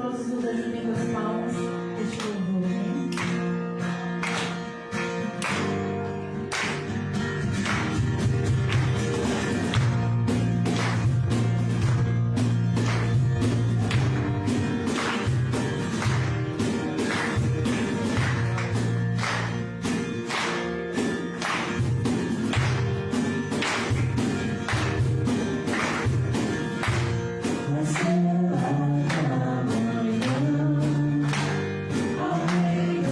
todos nos ajudem com as palmas deste louvor, amém? Mas se não há amanhã, ao meio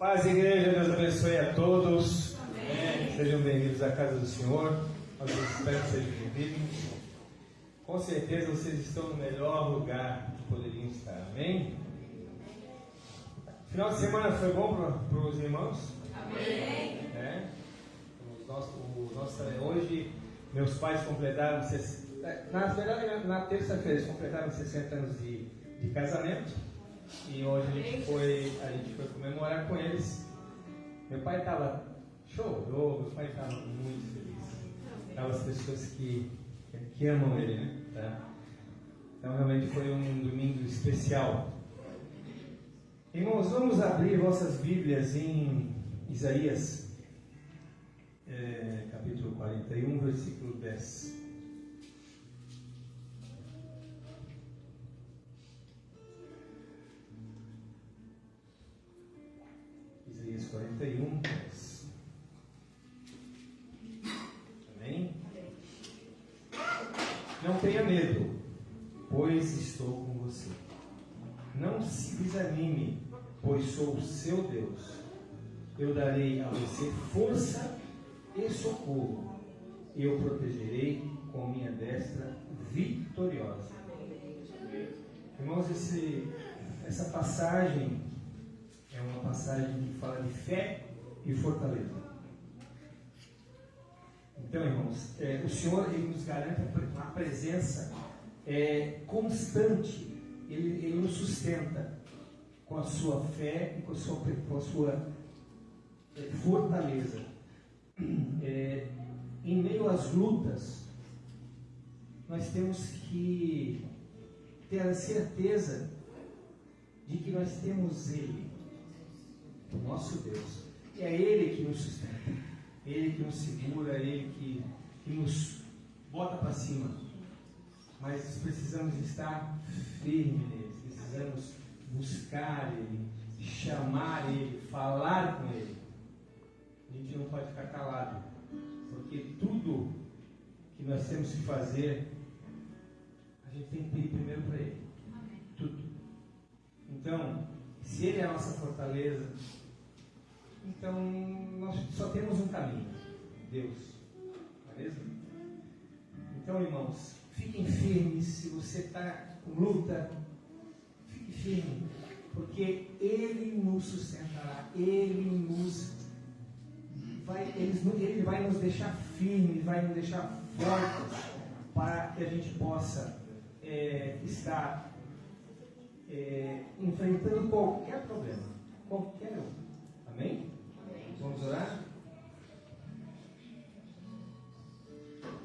Paz, igreja, Deus abençoe a todos. Amém. Sejam bem-vindos à casa do Senhor. Nós esperamos que sejam bem-vindos. Com certeza vocês estão no melhor lugar que poderiam estar. Amém? Final de semana foi bom para os irmãos? Amém. Hoje, meus pais completaram, na verdade, na terça-feira, eles completaram 60 anos de casamento. E hoje a gente foi comemorar com eles. Meu pai estava chorou, meu pai estava muito feliz. Aquelas pessoas que amam ele, né? Tá? Então realmente foi um domingo especial. Irmãos, vamos abrir vossas Bíblias em Isaías, capítulo 41, versículo 10. Isaías 41, 10. Amém? Não tenha medo, pois estou com você. Não se desanime, pois sou o seu Deus. Eu darei a você força e socorro. Eu protegerei com minha destra vitoriosa. Irmãos, essa passagem é uma passagem que fala de fé e fortaleza. Então, irmãos, o Senhor ele nos garante uma presença constante. Ele nos sustenta com a sua fé e com a sua fortaleza. Em meio às lutas, nós temos que ter a certeza de que nós temos Ele, o nosso Deus. E é Ele que nos sustenta, Ele que nos segura, Ele que nos bota para cima. Mas precisamos estar firmes neles, precisamos buscar Ele, chamar Ele, falar com Ele. A gente não pode ficar calado, porque tudo que nós temos que fazer, a gente tem que pedir primeiro para Ele. Tudo. Então, se Ele é a nossa fortaleza, então nós só temos um caminho, Deus. Não é mesmo? Então, irmãos, fiquem firmes. Se você está com luta, fique firme, porque Ele nos sustentará, Ele vai nos deixar firmes, vai nos deixar fortes, para que a gente possa estar enfrentando qualquer problema, qualquer um. Amém? Vamos orar?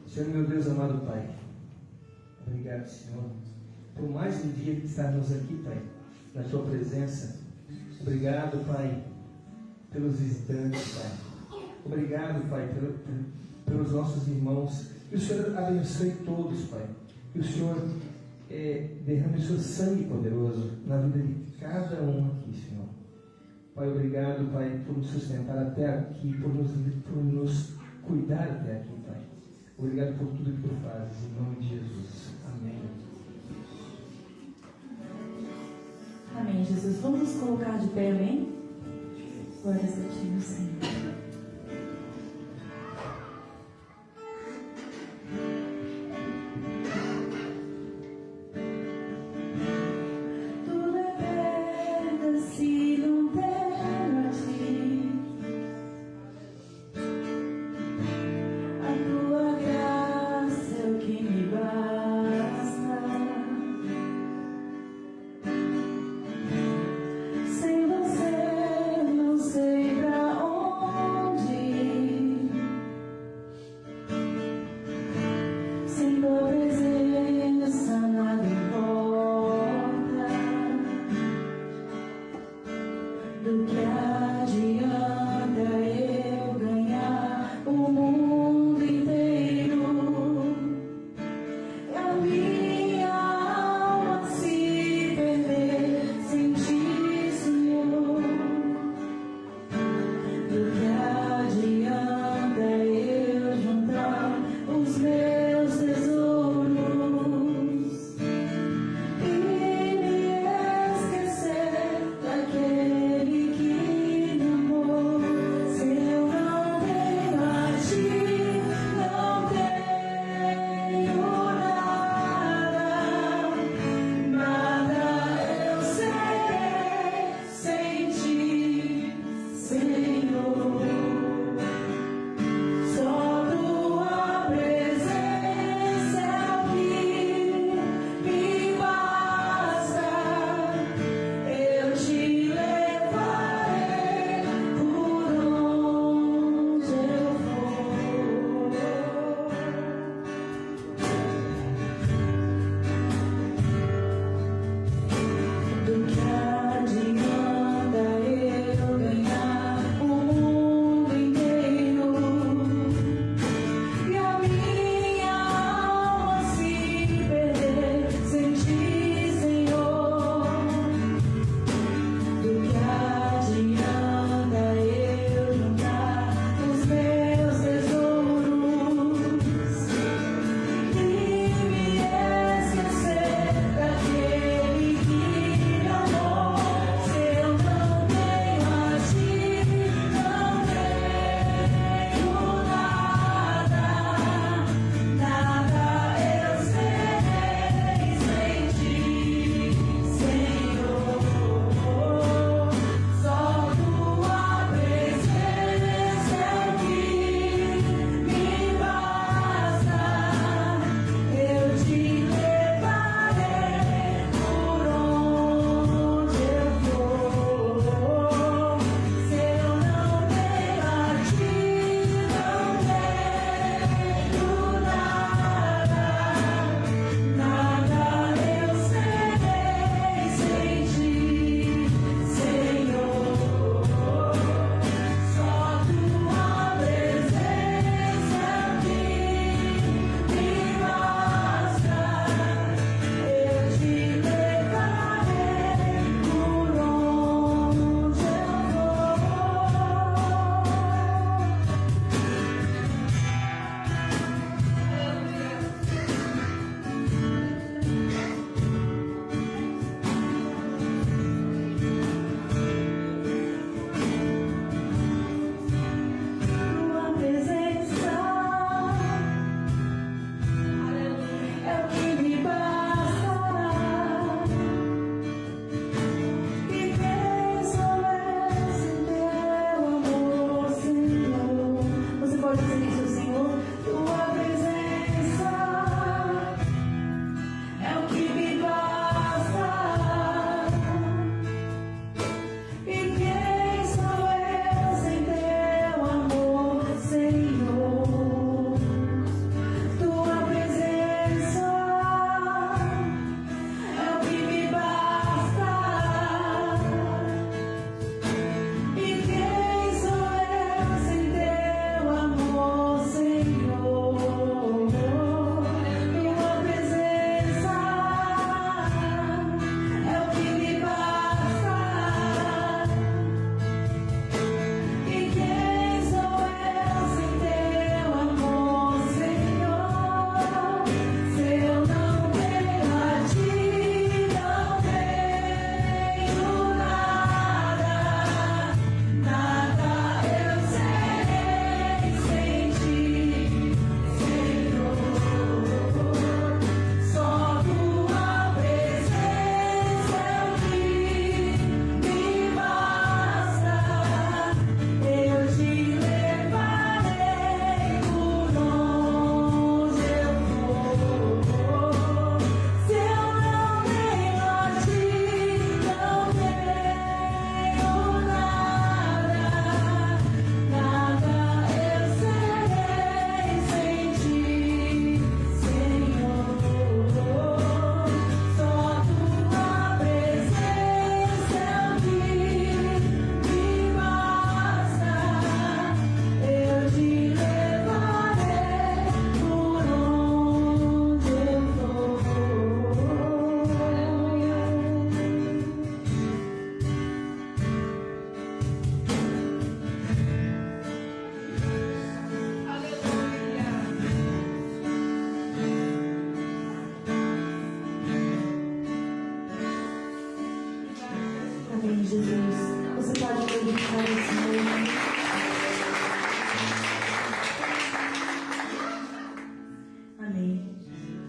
Senhor, meu Deus, amado Pai, obrigado, Senhor, por mais um dia que estamos aqui, Pai, na Tua presença. Obrigado, Pai, pelos visitantes, Pai. Obrigado, Pai, pelos nossos irmãos. Que o Senhor abençoe todos, Pai. Que o Senhor derrame o seu sangue poderoso na vida de cada um aqui, Senhor. Pai, obrigado, Pai, por nos sustentar até aqui, por nos cuidar até aqui, Pai. Obrigado por tudo que Tu fazes, em nome de Jesus. Amém. Amém, Jesus. Vamos nos colocar de pé, amém? Glórias a Ti, meu Senhor. Sem você não sei pra onde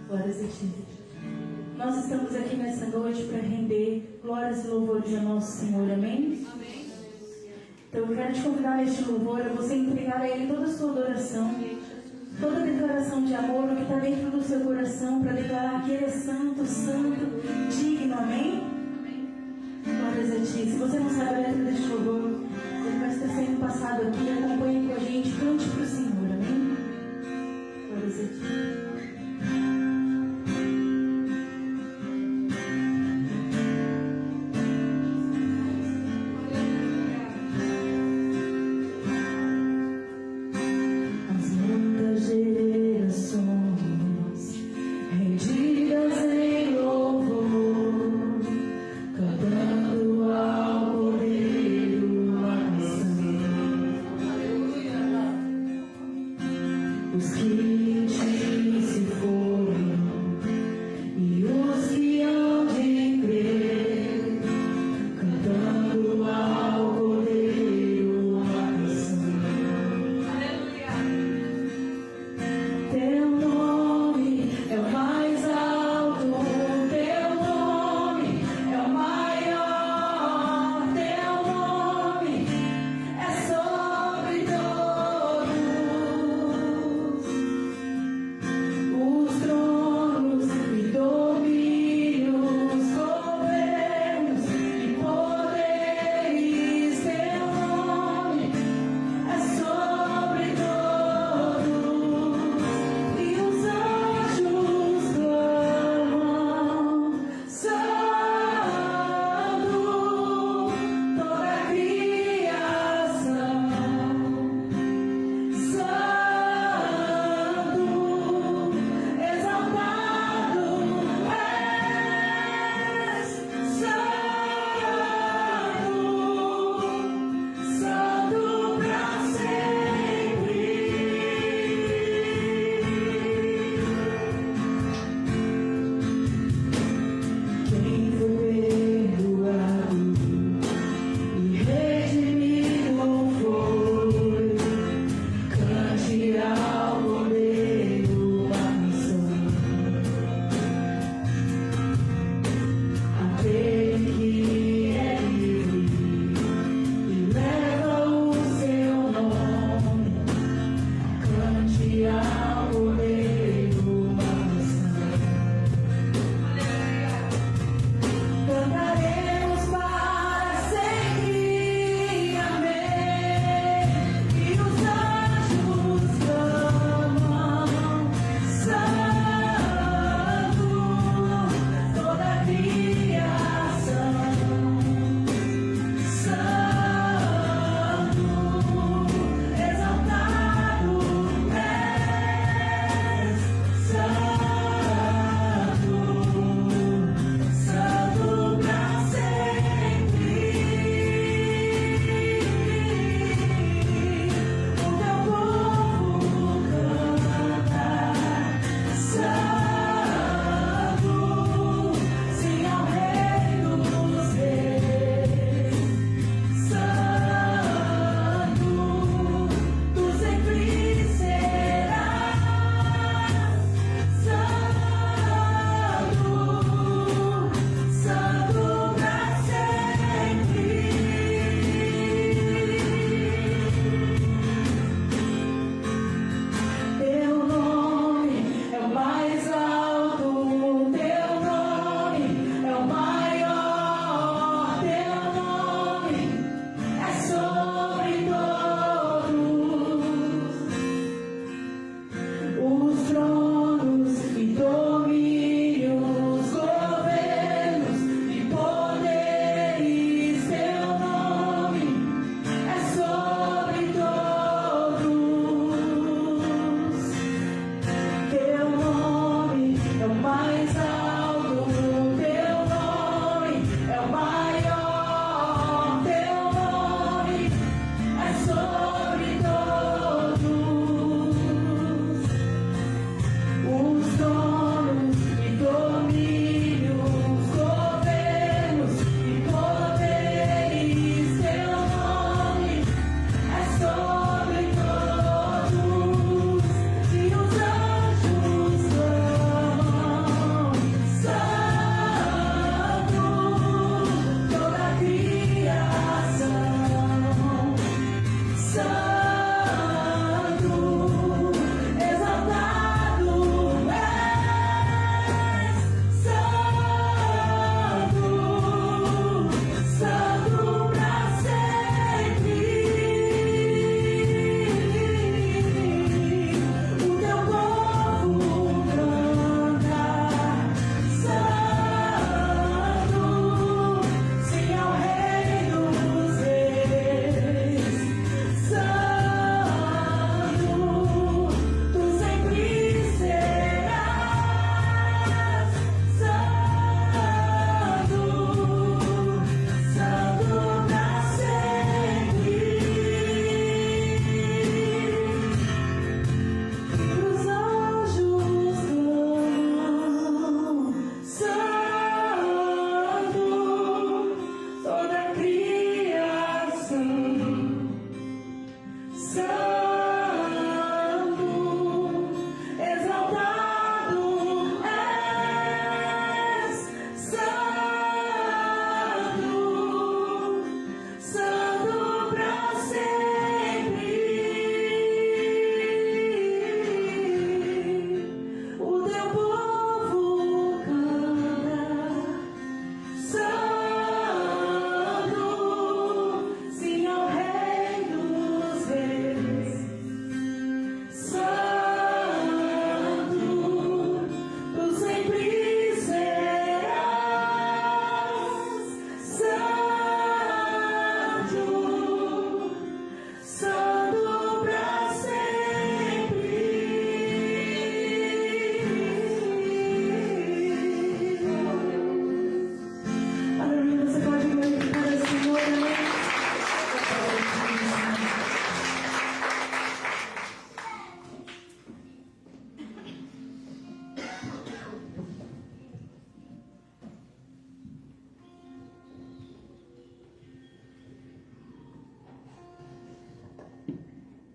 Glórias a Ti. Nós estamos aqui nessa noite para render glórias e louvores ao nosso Senhor, amém? Amém. Então eu quero te convidar neste louvor a você entregar a Ele toda a sua adoração, toda a declaração de amor, o que está dentro do seu coração, para declarar que Ele é santo, santo, digno, amém? Amém. Glórias a Ti. Se você não sabe a letra deste louvor, ele vai estar sendo passado aqui, acompanhe com a gente, cante para o Senhor, amém? Glórias a Ti.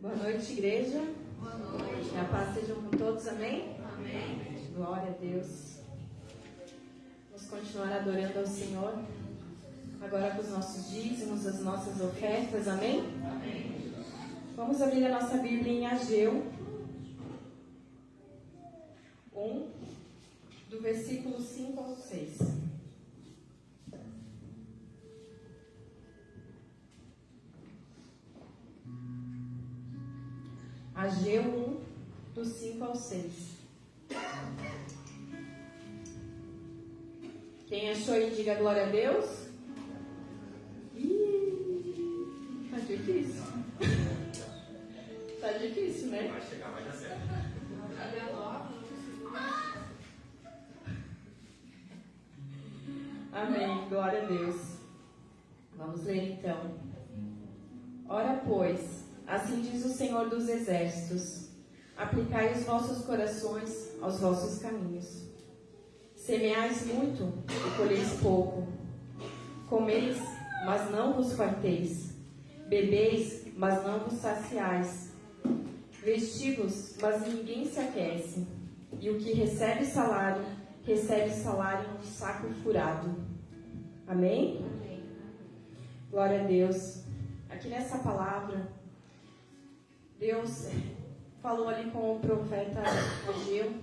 Boa noite, igreja. Boa noite. Que a paz seja com todos, amém? Amém. Glória a Deus. Vamos continuar adorando ao Senhor. Agora com os nossos dízimos, as nossas ofertas, amém? Amém. Vamos abrir a nossa Bíblia em Ageu 1, do versículo 5 ao 6. Ageu 1, do 5 ao 6. Quem achou aí, diga glória a Deus. Ih, tá difícil. Tá difícil, né? Vai chegar, vai dar certo. Amém, glória a Deus. Vamos ler então. Ora, pois, assim diz o Senhor dos Exércitos: aplicai os vossos corações aos vossos caminhos. Semeais muito e colheis pouco. Comeis, mas não vos farteis. Bebeis, mas não vos saciais. Vestivos, mas ninguém se aquece. E o que recebe salário num saco furado. Amém? Amém. Glória a Deus. Aqui nessa palavra, Deus falou ali com o profeta Ageu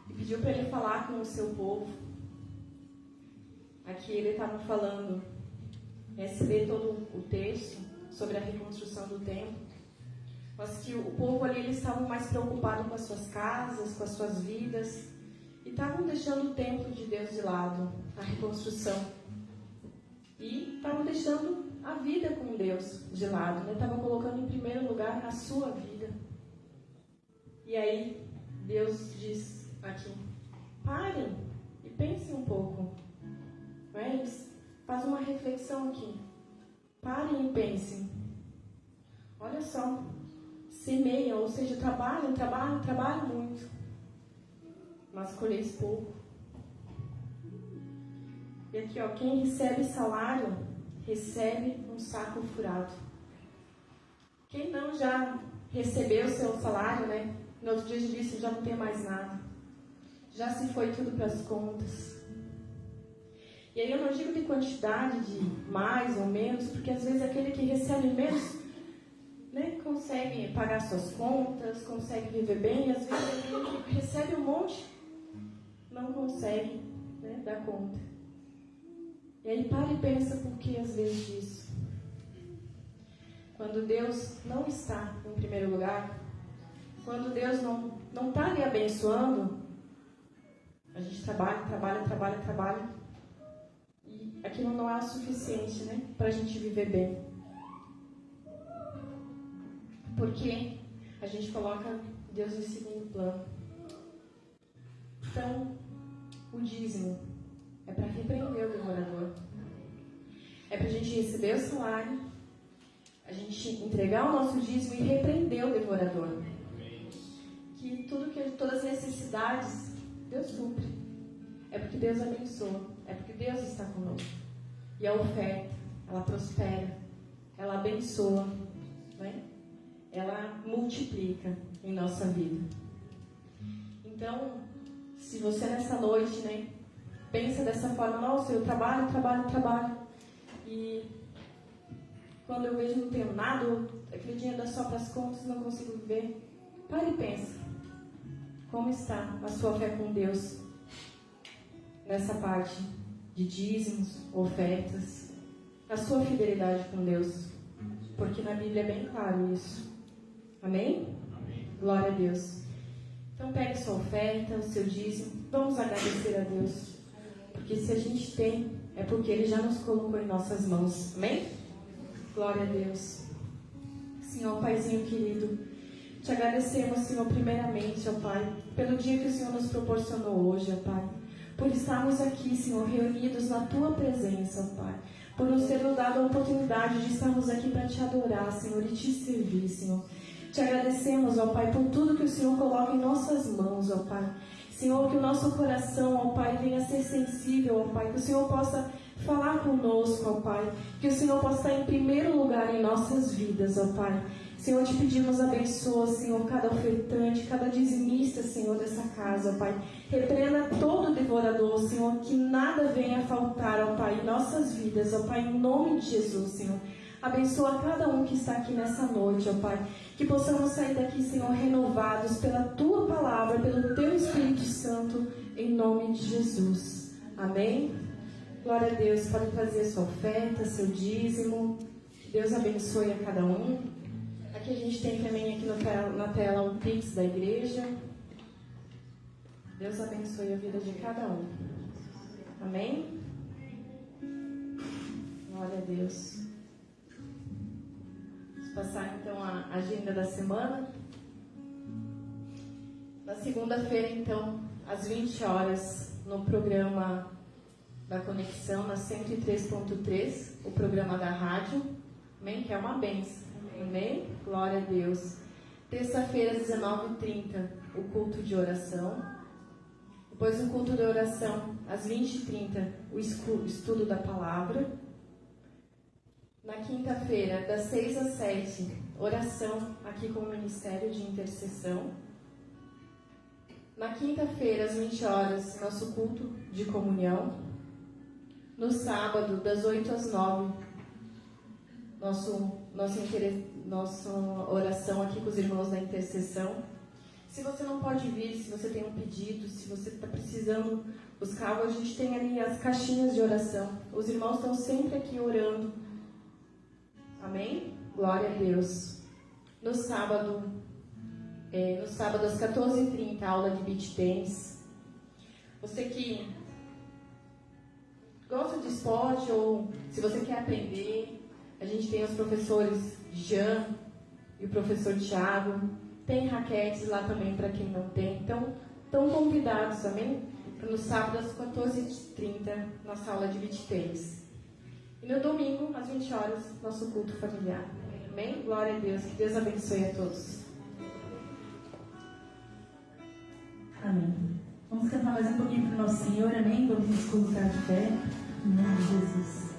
e pediu para ele falar com o seu povo. Aqui ele estava falando, se lê todo o texto sobre a reconstrução do templo, mas que o povo ali, eles estavam mais preocupados com as suas casas, com as suas vidas, e estavam deixando o templo de Deus de lado, a reconstrução, e estavam deixando a vida com Deus de lado, né? Estavam colocando em primeiro lugar a sua vida. E aí Deus diz aqui: parem e pensem um pouco, né? Eles fazem uma reflexão aqui. Parem e pensem. Olha só, semeiam, ou seja, trabalham muito, mas colheis pouco. E aqui, ó, quem recebe salário, recebe um saco furado. Quem não já recebeu o seu salário, né? No outro dia a gente disse, já não tem mais nada. Já se foi tudo para as contas. E aí eu não digo de quantidade, de mais ou menos, porque às vezes aquele que recebe menos, né, consegue pagar suas contas, consegue viver bem, e às vezes aquele que recebe um monte não consegue, né, dar conta. E aí para e pensa por que às vezes disso. Quando Deus não está em primeiro lugar, quando Deus não está lhe abençoando, a gente trabalha, e aquilo não é o suficiente, né, para a gente viver bem. Porque a gente coloca Deus em segundo plano. Então, o dízimo é para repreender o devorador. É para a gente receber o salário, a gente entregar o nosso dízimo e repreender o devorador. Que todas as necessidades, Deus supre. É porque Deus abençoa. É porque Deus está conosco. E a oferta, ela prospera. Ela abençoa. Né? Ela multiplica em nossa vida. Então, se você nessa noite, né, pensa dessa forma: nossa, eu trabalho, e quando eu vejo não tenho nada, aquele dinheiro dá só para as contas, não consigo viver. Pare e pensa, como está a sua fé com Deus nessa parte de dízimos, ofertas, a sua fidelidade com Deus, porque na Bíblia é bem claro isso. Amém? Amém. Glória a Deus. Então pegue sua oferta, o seu dízimo, vamos agradecer a Deus, porque se a gente tem, é porque Ele já nos colocou em nossas mãos. Amém? Glória a Deus. Senhor, Paizinho querido, te agradecemos, Senhor, primeiramente, ó Pai, pelo dia que o Senhor nos proporcionou hoje, ó Pai, por estarmos aqui, Senhor, reunidos na Tua presença, ó Pai, por nos ter dado a oportunidade de estarmos aqui para Te adorar, Senhor, e Te servir, Senhor. Te agradecemos, ó Pai, por tudo que o Senhor coloca em nossas mãos, ó Pai. Senhor, que o nosso coração, ó Pai, venha ser sensível, ó Pai, que o Senhor possa falar conosco, ó Pai, que o Senhor possa estar em primeiro lugar em nossas vidas, ó Pai. Senhor, te pedimos, abençoa, Senhor, cada ofertante, cada dizimista, Senhor, dessa casa, ó Pai. Repreenda todo devorador, Senhor, que nada venha a faltar, ó Pai, em nossas vidas, ó Pai, em nome de Jesus, Senhor. Abençoa cada um que está aqui nessa noite, ó Pai. Que possamos sair daqui, Senhor, renovados pela Tua palavra, pelo Teu Espírito Santo, em nome de Jesus. Amém? Glória a Deus. Pode trazer sua oferta, seu dízimo. Que Deus abençoe a cada um. Aqui a gente tem também aqui na tela um Pix da igreja. Deus abençoe a vida de cada um. Amém? Glória a Deus. Vamos passar então a agenda da semana. Na segunda-feira, então, às 20 horas, no programa da Conexão, na 103.3, o programa da rádio. Amém? Que é uma bênção. Amém? Glória a Deus. Terça-feira, às 19h30, o culto de oração. Depois do culto de oração, às 20h30, o estudo da palavra. Na quinta-feira, das 6 às 7, oração aqui com o Ministério de Intercessão. Na quinta-feira, às 20 horas, nosso culto de comunhão. No sábado, das 8 às 9, nossa oração aqui com os irmãos da intercessão. Se você não pode vir, se você tem um pedido, se você está precisando buscar algo, a gente tem ali as caixinhas de oração. Os irmãos estão sempre aqui orando. Amém? Glória a Deus. No sábado às 14h30, aula de beach tennis. Você que gosta de esporte ou se você quer aprender, a gente tem os professores Jean e o professor Tiago. Tem raquetes lá também para quem não tem. Então, estão convidados, amém? No sábado às 14h30, nossa aula de beach tennis. E no domingo, às 20 horas, nosso culto familiar. Amém? Glória a Deus. Que Deus abençoe a todos. Amém. Vamos cantar mais um pouquinho para o nosso Senhor, amém? Vamos nos colocar de pé, em nome de Jesus.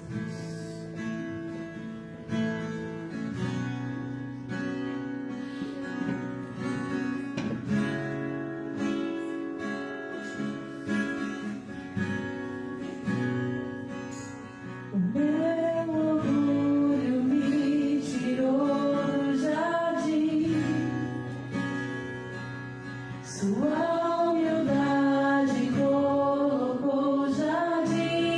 Sua humildade colocou já de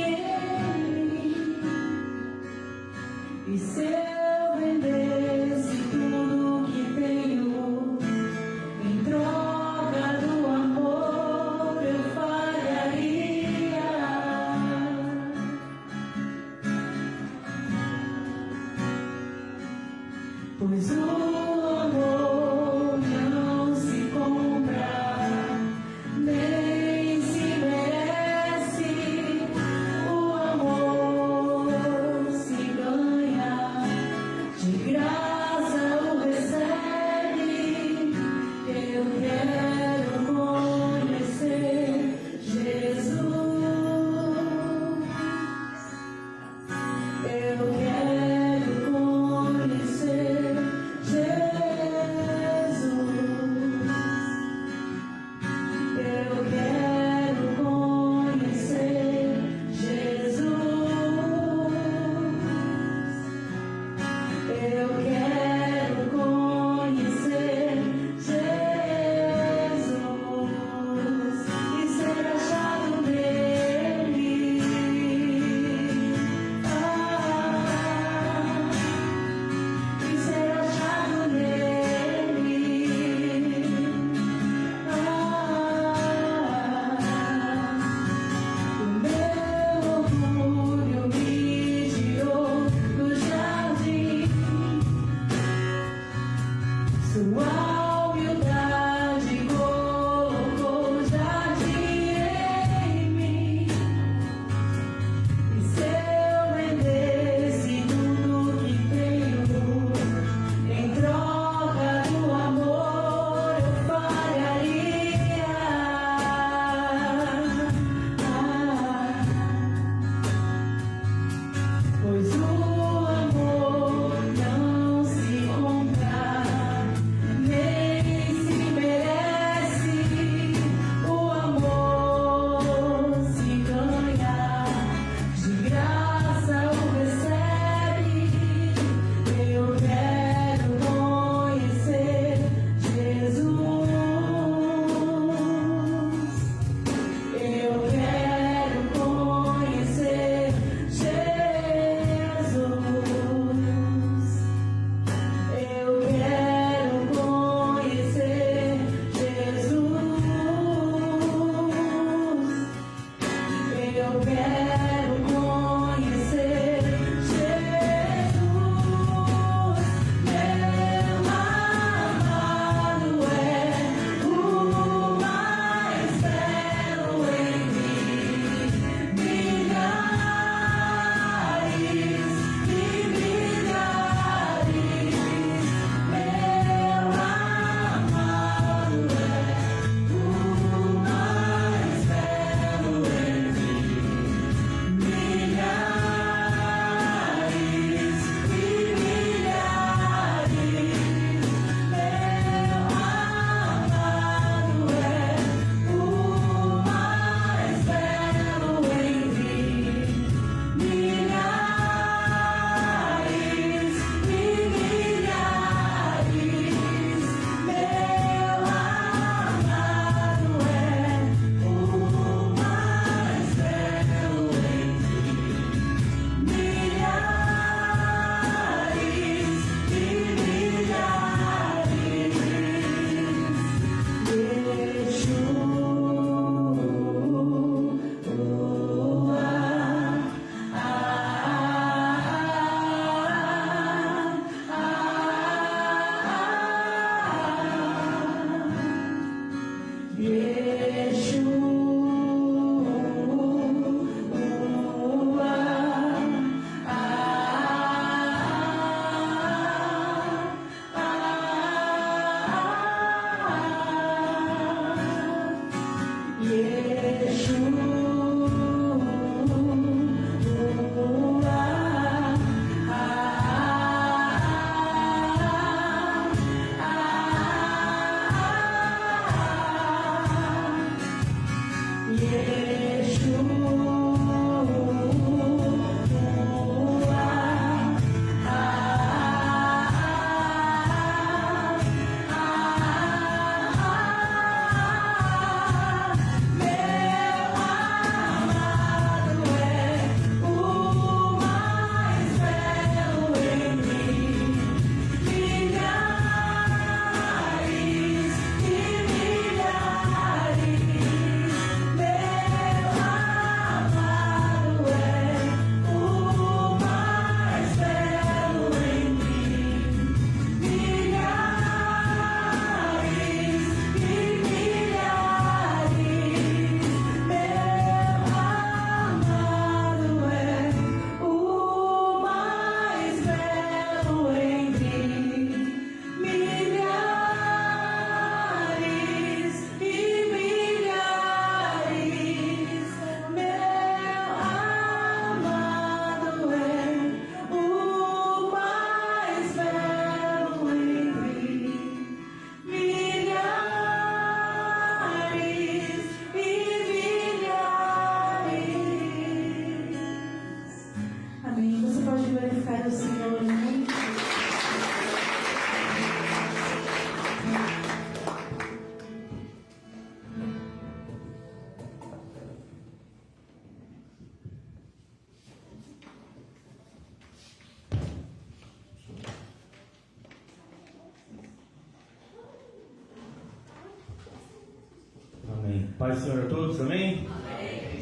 Paz do Senhor a todos, amém?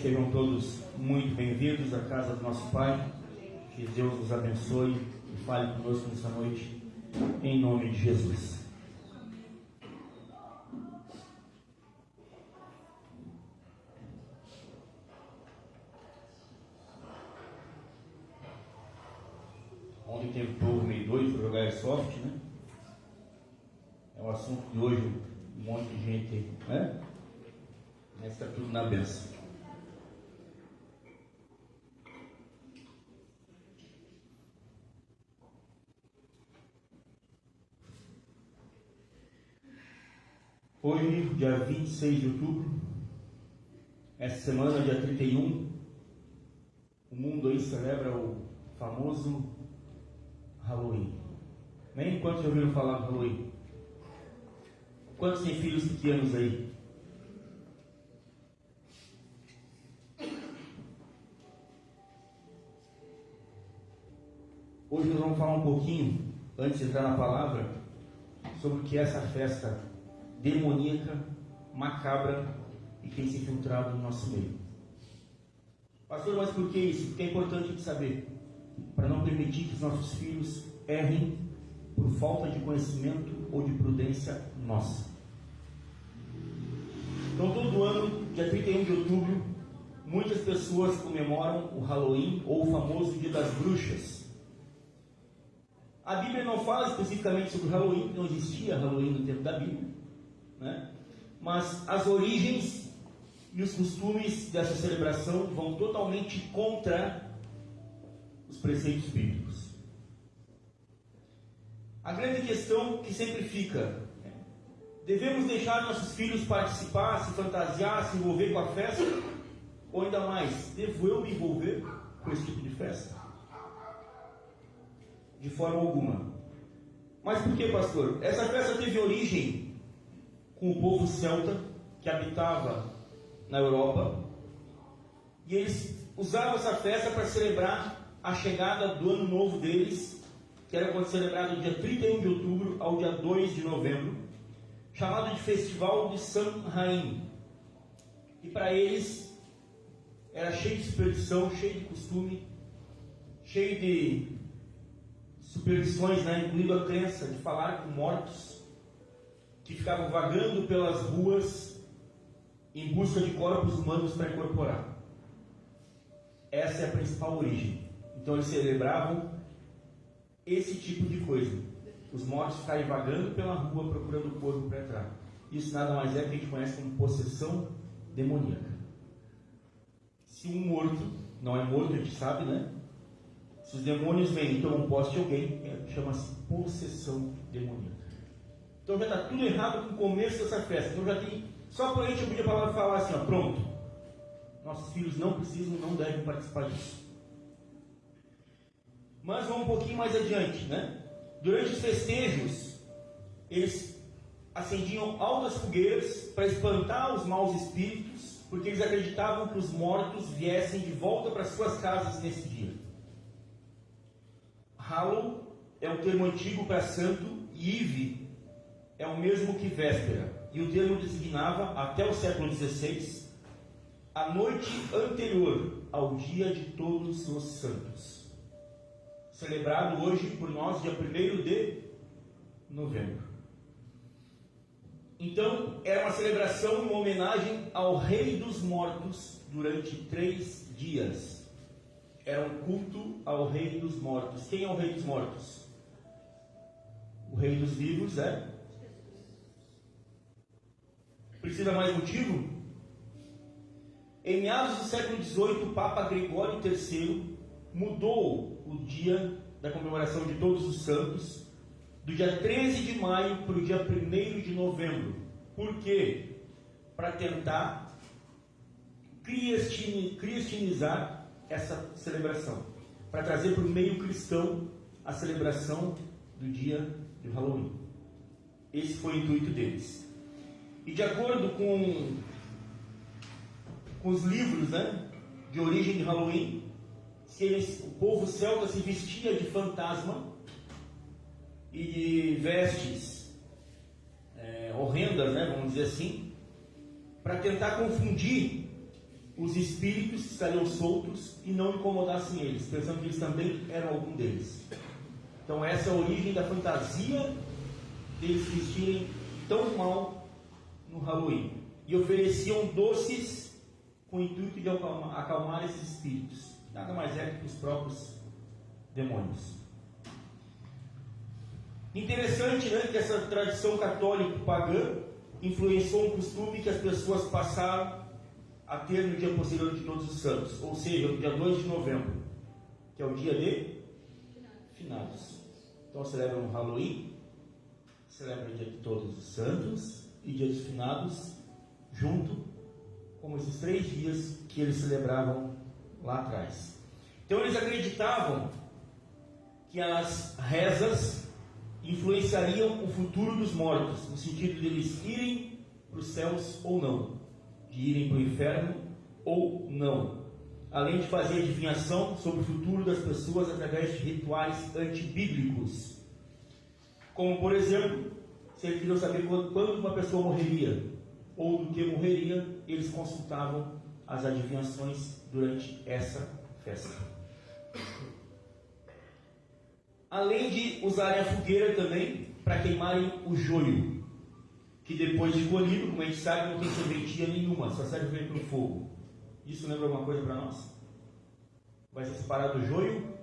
Sejam todos muito bem-vindos à casa do nosso Pai. Que Deus os abençoe e fale conosco nessa noite, em nome de Jesus. Ontem teve o povo meio doido para jogar airsoft, né? É o assunto de hoje, um monte de gente, né? Mas está tudo na bênção. Hoje, dia 26 de outubro, essa semana, dia 31, o mundo aí celebra o famoso Halloween. Nem quantos já ouviram falar do Halloween? Quantos têm filhos pequenos aí? Hoje nós vamos falar um pouquinho, antes de entrar na palavra, sobre o que é essa festa demoníaca, macabra e que tem se infiltrado no nosso meio. Pastor, mas por que isso? Porque é importante de saber, para não permitir que os nossos filhos errem por falta de conhecimento ou de prudência nossa. Então, todo ano, dia 31 de outubro, muitas pessoas comemoram o Halloween, ou o famoso Dia das Bruxas. A Bíblia não fala especificamente sobre o Halloween, não existia Halloween no tempo da Bíblia, né? Mas as origens e os costumes dessa celebração vão totalmente contra os preceitos bíblicos. A grande questão que sempre fica: devemos deixar nossos filhos participar, se fantasiar, se envolver com a festa? Ou ainda mais, devo eu me envolver com esse tipo de festa? De forma alguma. Mas por que, pastor? Essa festa teve origem com o povo celta que habitava na Europa, e eles usavam essa festa para celebrar a chegada do ano novo deles, que era quando celebrado dia 31 de outubro ao dia 2 de novembro, chamado de Festival de Samhain. E para eles era cheio de superstição, cheio de costume, cheio de superstições, né? Incluindo a crença de falar com mortos que ficavam vagando pelas ruas em busca de corpos humanos para incorporar. Essa é a principal origem. Então eles celebravam esse tipo de coisa. Os mortos ficarem vagando pela rua procurando o corpo para entrar. Isso nada mais é que a gente conhece como possessão demoníaca. Se um morto não é morto, a gente sabe, né? Se os demônios vêm e tomam posse de alguém, chama-se possessão demoníaca. Então já está tudo errado com o começo dessa festa. Então já tem, só por aí a gente podia falar assim, ó, pronto, nossos filhos não precisam, não devem participar disso. Mas vamos um pouquinho mais adiante, né? Durante os festejos, eles acendiam altas fogueiras para espantar os maus espíritos, porque eles acreditavam que os mortos viessem de volta para suas casas nesse dia. Hallow é um termo antigo para santo, e Eve é o mesmo que véspera, e o termo designava, até o século XVI, a noite anterior ao dia de Todos os Santos, celebrado hoje por nós, dia 1º de novembro. Então, era uma celebração, uma homenagem ao Rei dos Mortos durante 3 dias. Era um culto ao Rei dos Mortos. Quem é o Rei dos Mortos? O Rei dos Vivos é? Precisa mais motivo? Em meados do século XVIII, o Papa Gregório III mudou o dia da comemoração de Todos os Santos do dia 13 de maio para o dia 1º de novembro. Por quê? Para tentar cristianizar essa celebração, para trazer para o meio cristão a celebração do dia do Halloween. Esse foi o intuito deles. E de acordo com os livros, né, de origem de Halloween, o povo celta se vestia de fantasma e de vestes horrendas, né, vamos dizer assim, para tentar confundir os espíritos que estariam soltos e não incomodassem eles, pensando que eles também eram algum deles. Então essa é a origem da fantasia deles vestirem tão mal no Halloween. E ofereciam doces com o intuito de acalmar esses espíritos. Nada mais é que os próprios demônios. Interessante, né, que essa tradição católica pagã influenciou um costume que as pessoas passaram a ter no dia posterior de Todos os Santos, ou seja, no dia 2 de novembro, que é o dia de finados. Então celebram o Halloween, celebram o dia de Todos os Santos e dia dos finados, junto com esses 3 dias que eles celebravam lá atrás. Então eles acreditavam que as rezas influenciariam o futuro dos mortos, no sentido de eles irem para os céus ou não, de irem para o inferno ou não, além de fazer adivinhação sobre o futuro das pessoas através de rituais antibíblicos, como por exemplo, se eles queriam saber quando uma pessoa morreria ou do que morreria, eles consultavam as adivinhações durante essa festa. Além de usarem a fogueira também para queimarem o joio, que depois de colhido, como a gente sabe, não tem serventia nenhuma, só serve para o fogo. Isso lembra alguma coisa para nós? Vai ser separado o joio,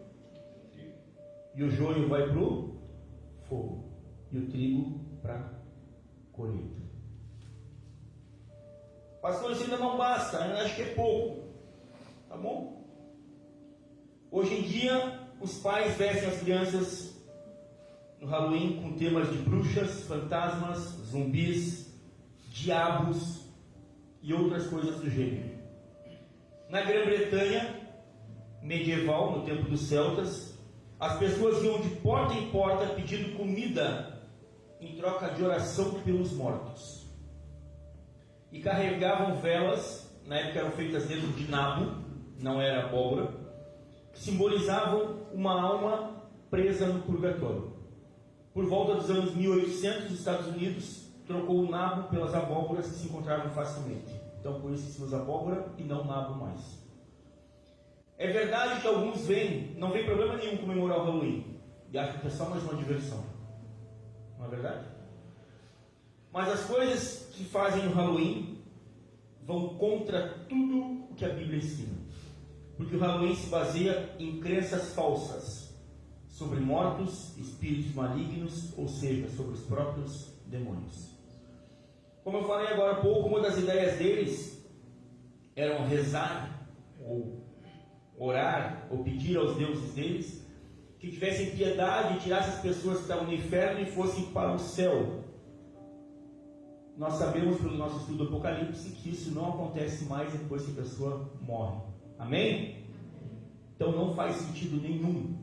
e o joio vai para o fogo, e o trigo para a colheita. Pastor, isso ainda não basta, ainda acho que é pouco. Tá bom? Hoje em dia, os pais vestem as crianças no Halloween com temas de bruxas, fantasmas, zumbis, diabos e outras coisas do gênero. Na Grã-Bretanha medieval, no tempo dos celtas, as pessoas iam de porta em porta pedindo comida em troca de oração pelos mortos. E carregavam velas, na época eram feitas dentro de nabo, não era abóbora, que simbolizavam uma alma presa no purgatório. Por volta dos anos 1800, os Estados Unidos trocou o nabo pelas abóboras que se encontravam facilmente. Então, por isso se usa abóbora e não nabo mais. É verdade que alguns não vem problema nenhum comemorar o Halloween, e acham que é só mais uma diversão. Não é verdade? Mas as coisas que fazem no Halloween vão contra tudo o que a Bíblia ensina. Porque o Halloween se baseia em crenças falsas sobre mortos, espíritos malignos, ou seja, sobre os próprios demônios. Como eu falei agora há pouco, uma das ideias deles era rezar, ou orar, ou pedir aos deuses deles que tivessem piedade e tirassem as pessoas que estavam no inferno e fossem para o céu. Nós sabemos pelo nosso estudo do Apocalipse que isso não acontece mais depois que a pessoa morre. Amém? Então não faz sentido nenhum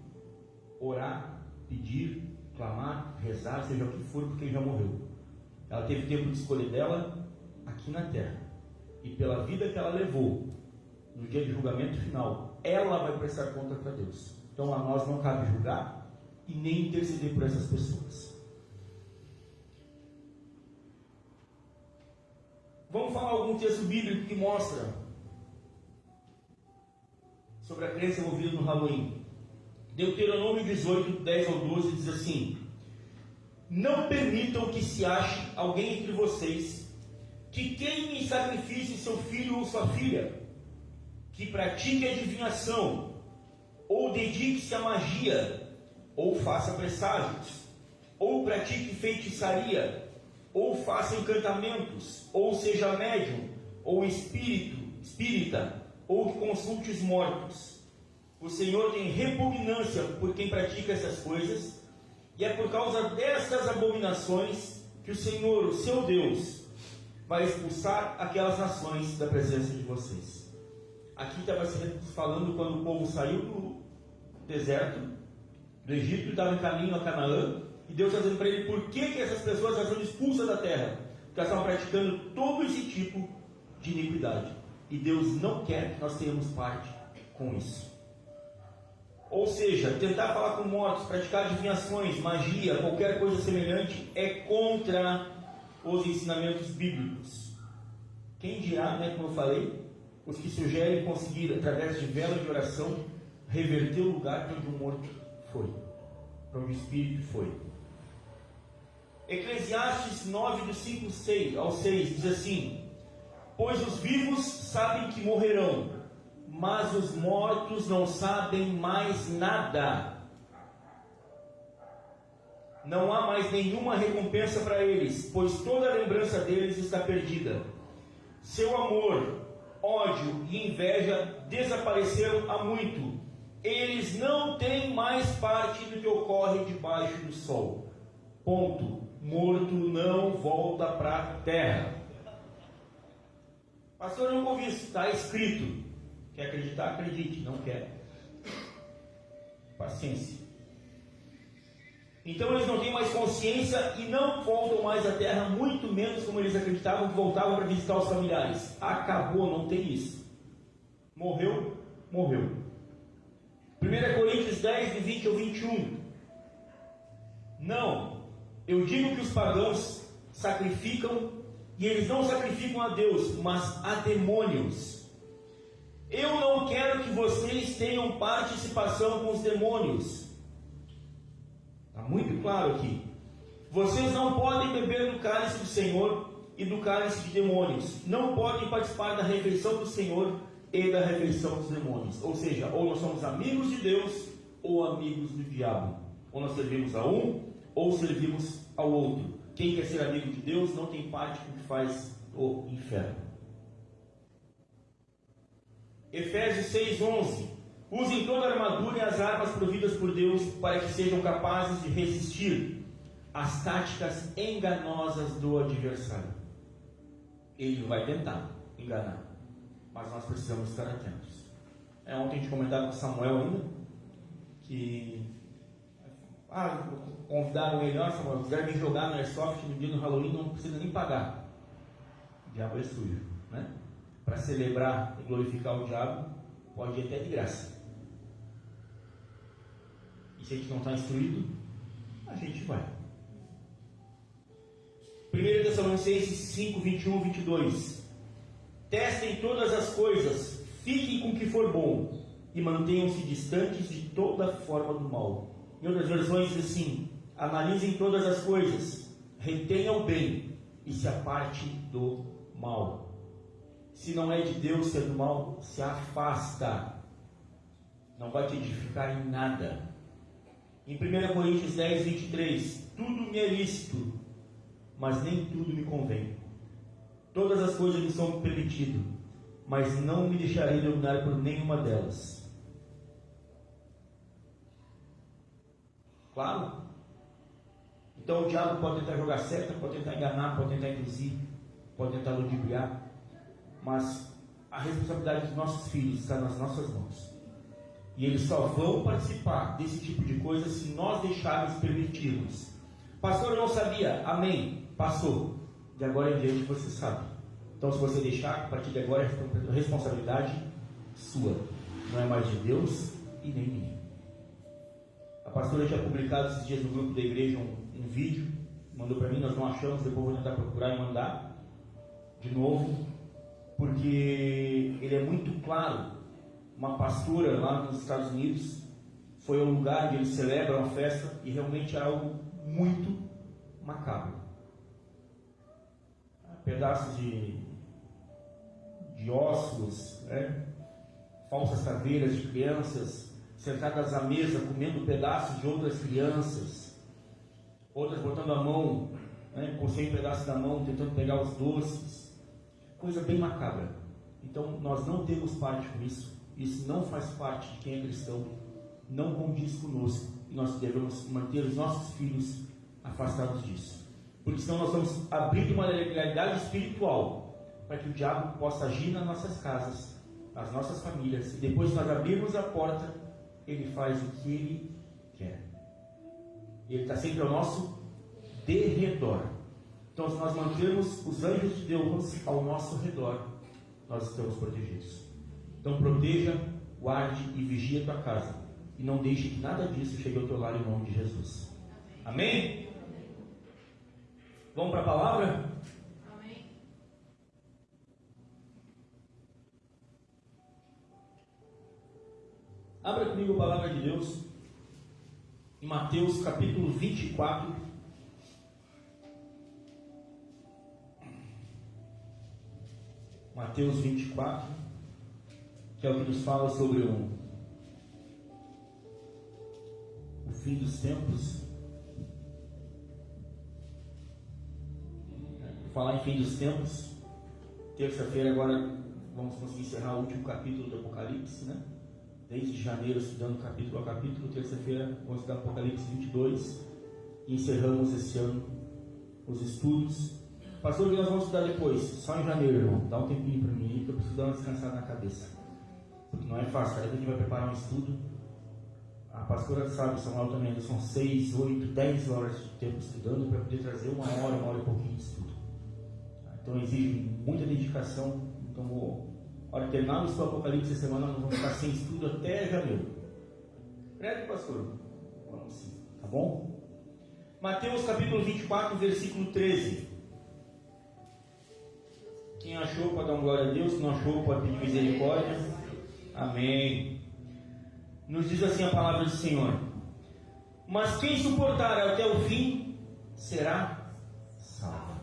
orar, pedir, clamar, rezar, seja o que for, porque já morreu. Ela teve tempo de escolha dela aqui na terra. E pela vida que ela levou, no dia de julgamento final, ela vai prestar conta para Deus. Então a nós não cabe julgar e nem interceder por essas pessoas. Vamos falar algum texto bíblico que mostra sobre a crença envolvida no Halloween. Deuteronômio 18, 10 ao 12 diz assim: não permitam que se ache alguém entre vocês que queime em sacrifício seu filho ou sua filha, que pratique adivinhação, ou dedique-se à magia, ou faça presságios, ou pratique feitiçaria, ou faça encantamentos, ou seja médium, ou espírita, ou que consulte os mortos. O Senhor tem repugnância por quem pratica essas coisas, e é por causa destas abominações que o Senhor, o seu Deus, vai expulsar aquelas nações da presença de vocês. Aqui estava se falando quando o povo saiu do deserto, do Egito, e estava em caminho a Canaã, e Deus está dizendo para ele por que essas pessoas estão expulsas da terra, porque elas estavam praticando todo esse tipo de iniquidade, e Deus não quer que nós tenhamos parte com isso. Ou seja, tentar falar com mortos, praticar adivinhações, magia, qualquer coisa semelhante é contra os ensinamentos bíblicos. Quem dirá, como eu falei, os que sugerem conseguir, através de vela de oração, reverter o lugar para onde o morto foi, para onde o espírito foi. Eclesiastes 9, do 5 ao 6, diz assim: pois os vivos sabem que morrerão, mas os mortos não sabem mais nada. Não há mais nenhuma recompensa para eles, pois toda a lembrança deles está perdida. Seu amor, ódio e inveja desapareceram há muito. Eles não têm mais parte do que ocorre debaixo do sol. Ponto. Morto não volta para a terra. Pastor, eu não ouvi isso. Está escrito. Quer acreditar? Acredite. Não quer. Paciência. Então eles não têm mais consciência e não voltam mais à terra, muito menos como eles acreditavam que voltavam para visitar os familiares. Acabou, não tem isso. Morreu, morreu. 1 Coríntios 10, de 20 ao 21. Não, eu digo que os pagãos sacrificam, e eles não sacrificam a Deus, mas a demônios. vocês tenham participação com os demônios. Está muito claro aqui. Vocês não podem beber do cálice do Senhor e do cálice de demônios. Não podem participar da refeição do Senhor e da refeição dos demônios. Ou seja, ou nós somos amigos de Deus ou amigos do diabo. Ou nós servimos a um ou servimos ao outro. Quem quer ser amigo de Deus não tem parte com o que faz o inferno. Efésios 6:11. Usem toda a armadura e as armas providas por Deus para que sejam capazes de resistir às táticas enganosas do adversário. Ele vai tentar enganar, mas nós precisamos estar atentos. Ontem a gente comentava com Samuel ainda, que convidaram ele: Samuel, se quiser me jogar no Airsoft no dia do Halloween, não precisa nem pagar. O diabo é sujo, né? Para celebrar e glorificar o diabo, pode ir até de graça. E se a gente não está instruído, a gente vai. 1 Tessalonicenses 5, 21, 22. Testem todas as coisas, fiquem com o que for bom, e mantenham-se distantes de toda forma do mal. Em outras versões diz assim: analisem todas as coisas, retenham o bem e se aparte do mal. Se não é de Deus, se é do mal, se afasta. Não vai te edificar em nada. Em 1 Coríntios 10, 23, tudo me é lícito, mas nem tudo me convém. Todas as coisas me são permitidas, mas não me deixarei dominar por nenhuma delas. Claro? Então o diabo pode tentar jogar certo, pode tentar enganar, pode tentar induzir, pode tentar ludibriar, mas a responsabilidade dos nossos filhos está nas nossas mãos. E eles só vão participar desse tipo de coisa se nós deixarmos permitirmos. Pastor, eu não sabia. Amém. Passou. De agora em diante você sabe. Então, se você deixar, a partir de agora é responsabilidade sua. Não é mais de Deus e nem minha. A pastora tinha publicado esses dias no grupo da igreja um vídeo. Mandou para mim, nós não achamos. Depois vou tentar procurar e mandar de novo. Porque ele é muito claro. Uma pastora lá nos Estados Unidos foi ao lugar onde eles celebram a festa e realmente é algo muito macabro. Pedaços de ossos, né? Falsas caveiras de crianças sentadas à mesa comendo pedaços de outras crianças, outras botando a mão, né, com 100 pedaços da mão, tentando pegar os doces. Coisa bem macabra. Então nós não temos parte com isso. Isso não faz parte de quem é cristão, não condiz conosco, e nós devemos manter os nossos filhos afastados disso, porque senão nós vamos abrir uma legalidade espiritual para que o diabo possa agir nas nossas casas, nas nossas famílias, e depois que nós abrirmos a porta, ele faz o que ele quer. Ele está sempre ao nosso derredor. Então, se nós mantermos os anjos de Deus ao nosso redor, nós estamos protegidos. Então proteja, guarde e vigie a tua casa. E não deixe que nada disso chegue ao teu lar em nome de Jesus. Amém? Vamos para a palavra? Amém. Abra comigo a palavra de Deus em Mateus capítulo 24. Mateus 24. Que é o que nos fala sobre o fim dos tempos. Por falar em fim dos tempos, terça-feira agora vamos conseguir encerrar o último capítulo do Apocalipse, né? Desde janeiro estudando capítulo a capítulo, terça-feira vamos estudar Apocalipse 22 e encerramos esse ano os estudos. Pastor, o que nós vamos estudar depois? Só em janeiro, irmão. Dá um tempinho para mim, que eu preciso dar uma descansada na cabeça. Não é fácil, aí a gente vai preparar um estudo. A pastora sabe, Samuel também, são 6, 8, 10 horas de tempo estudando para poder trazer uma hora e pouquinho de estudo. Então exige muita dedicação. Então, a hora que terminar o estudo Apocalipse essa semana, nós vamos ficar sem estudo até janeiro. Credo, pastor? Vamos sim, tá bom? Mateus capítulo 24, versículo 13. Quem achou pode dar uma glória a Deus, quem não achou pode pedir misericórdia. Amém. Nos diz assim a palavra do Senhor: mas quem suportar até o fim será salvo.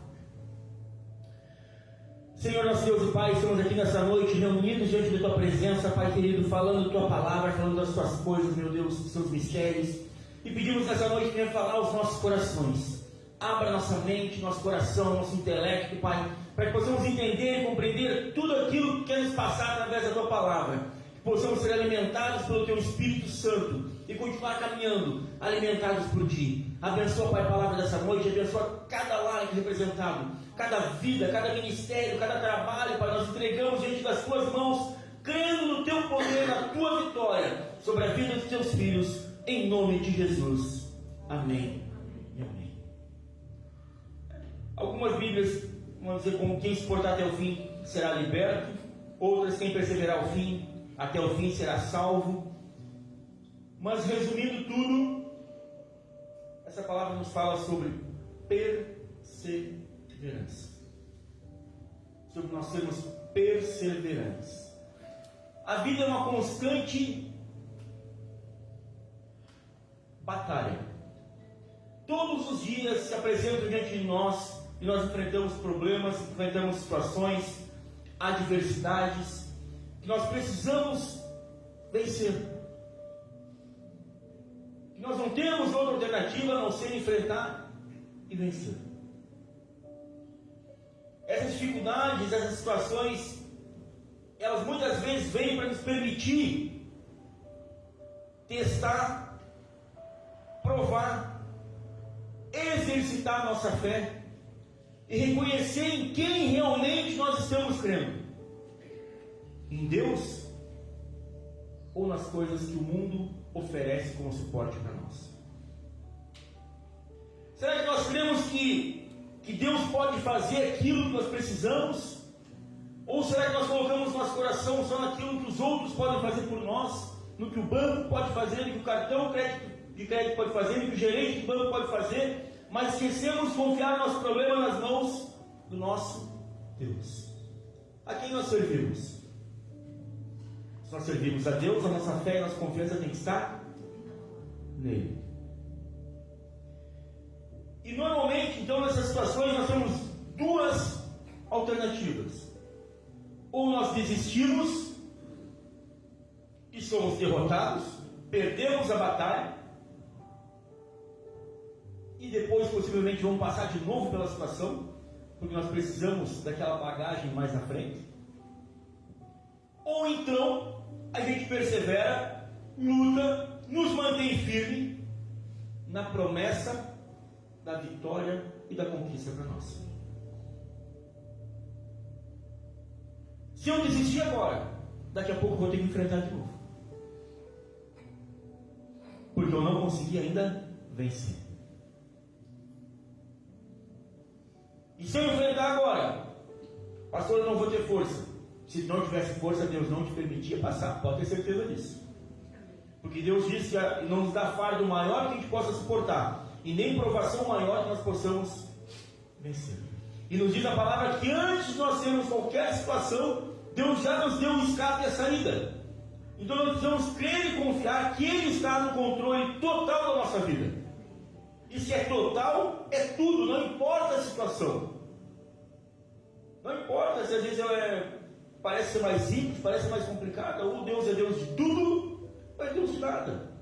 Senhor nosso Deus e Pai, estamos aqui nessa noite reunidos diante da Tua presença, Pai querido, falando Tua palavra, falando das Tuas coisas, meu Deus, dos Seus mistérios, e pedimos nessa noite que venha falar aos nossos corações. Abra nossa mente, nosso coração, nosso intelecto, Pai, para que possamos entender e compreender tudo aquilo que quer nos passar através da Tua palavra, que possamos ser alimentados pelo Teu Espírito Santo e continuar caminhando, alimentados por Ti. Abençoa, Pai, a palavra dessa noite, abençoa cada lar aqui representado, cada vida, cada ministério, cada trabalho, Pai, nós entregamos diante das Tuas mãos, crendo no Teu poder, na Tua vitória sobre a vida dos Teus filhos, em nome de Jesus. Amém e amém. Algumas Bíblias vão dizer como quem suportar até o fim será liberto, outras quem perseverar ao fim, até o fim será salvo. Mas resumindo tudo, essa palavra nos fala sobre perseverança. Sobre nós sermos perseverantes. A vida é uma constante batalha. Todos os dias se apresentam diante de nós e nós enfrentamos problemas, enfrentamos situações, adversidades que nós precisamos vencer. Que nós não temos outra alternativa a não ser enfrentar e vencer. Essas dificuldades, essas situações, elas muitas vezes vêm para nos permitir testar, provar, exercitar a nossa fé e reconhecer em quem realmente nós estamos crendo: em Deus ou nas coisas que o mundo oferece como suporte para nós. Será que nós cremos que Deus pode fazer aquilo que nós precisamos? Ou será que nós colocamos nosso coração só naquilo que os outros podem fazer por nós, no que o banco pode fazer, no que o cartão de crédito pode fazer, no que o gerente de banco pode fazer, mas esquecemos de confiar nosso problema nas mãos do nosso Deus? A quem nós servimos? Se nós servimos a Deus, a nossa fé e a nossa confiança tem que estar nele. E normalmente, então, nessas situações, nós temos duas alternativas: ou nós desistimos e somos derrotados, perdemos a batalha, e depois possivelmente vamos passar de novo pela situação, porque nós precisamos daquela bagagem mais na frente. Ou então a gente persevera, luta, nos mantém firme na promessa da vitória e da conquista para nós. Se eu desistir agora, daqui a pouco eu vou ter que enfrentar de novo, porque eu não consegui ainda vencer. E se eu enfrentar agora, pastor, eu não vou ter força. Se não tivesse força, Deus não te permitia passar, pode ter certeza disso. Porque Deus disse que não nos dá fardo maior que a gente possa suportar, e nem provação maior que nós possamos vencer. E nos diz a palavra que antes de nós termos qualquer situação, Deus já nos deu o escape e a saída. Então nós precisamos crer e confiar que Ele está no controle total da nossa vida. E se é total, é tudo, não importa a situação. Não importa se às vezes ela parece ser mais simples, parece mais complicada, ou Deus é Deus de tudo, ou é Deus de nada.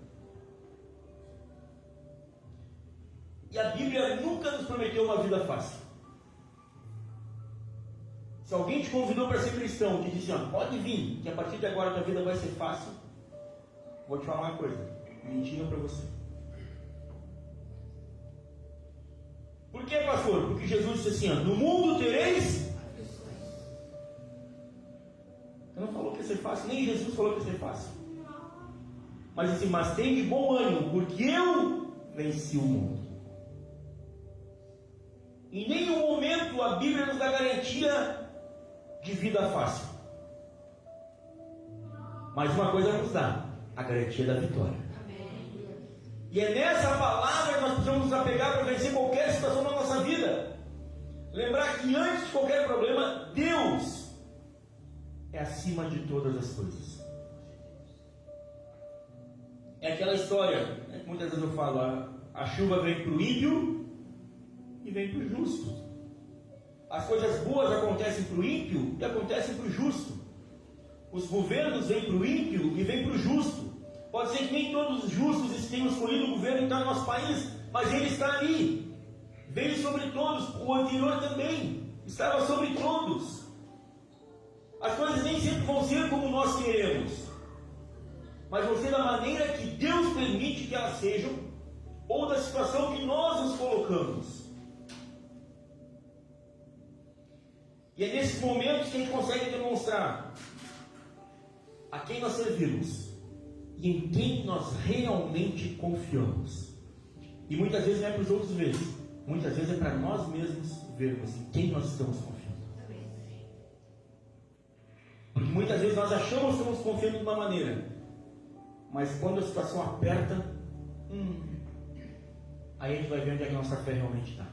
E a Bíblia nunca nos prometeu uma vida fácil. Se alguém te convidou para ser cristão, te disse, pode vir, que a partir de agora a tua vida vai ser fácil, vou te falar uma coisa: mentira para você. Por que, pastor? Porque Jesus disse assim, no mundo tereis. Ele não falou que ia ser fácil, nem Jesus falou que ia ser fácil. Mas assim, mas tem de bom ânimo, porque eu venci o mundo. Em nenhum momento a Bíblia nos dá garantia de vida fácil. Mas uma coisa nos dá: a garantia da vitória. E é nessa palavra que nós precisamos nos apegar para vencer qualquer situação da nossa vida. Lembrar que antes de qualquer problema, Deus é acima de todas as coisas. É aquela história, né, que muitas vezes eu falo, a chuva vem para o ímpio e vem para o justo. As coisas boas acontecem para o ímpio e acontecem para o justo. Os governos vêm para o ímpio e vêm para o justo. Pode ser que nem todos os justos tenham escolhido o governo que está no nosso país, mas ele está ali. Veio sobre todos, o anterior também estava sobre todos. As coisas nem sempre vão ser como nós queremos, mas vão ser da maneira que Deus permite que elas sejam, ou da situação que nós nos colocamos. E é nesses momentos que a gente consegue demonstrar a quem nós servimos e em quem nós realmente confiamos. E muitas vezes não é para os outros verem, muitas vezes é para nós mesmos vermos em quem nós estamos confiando. Porque muitas vezes nós achamos que estamos confiando de uma maneira, mas quando a situação aperta, aí a gente vai ver onde é que a nossa fé realmente está.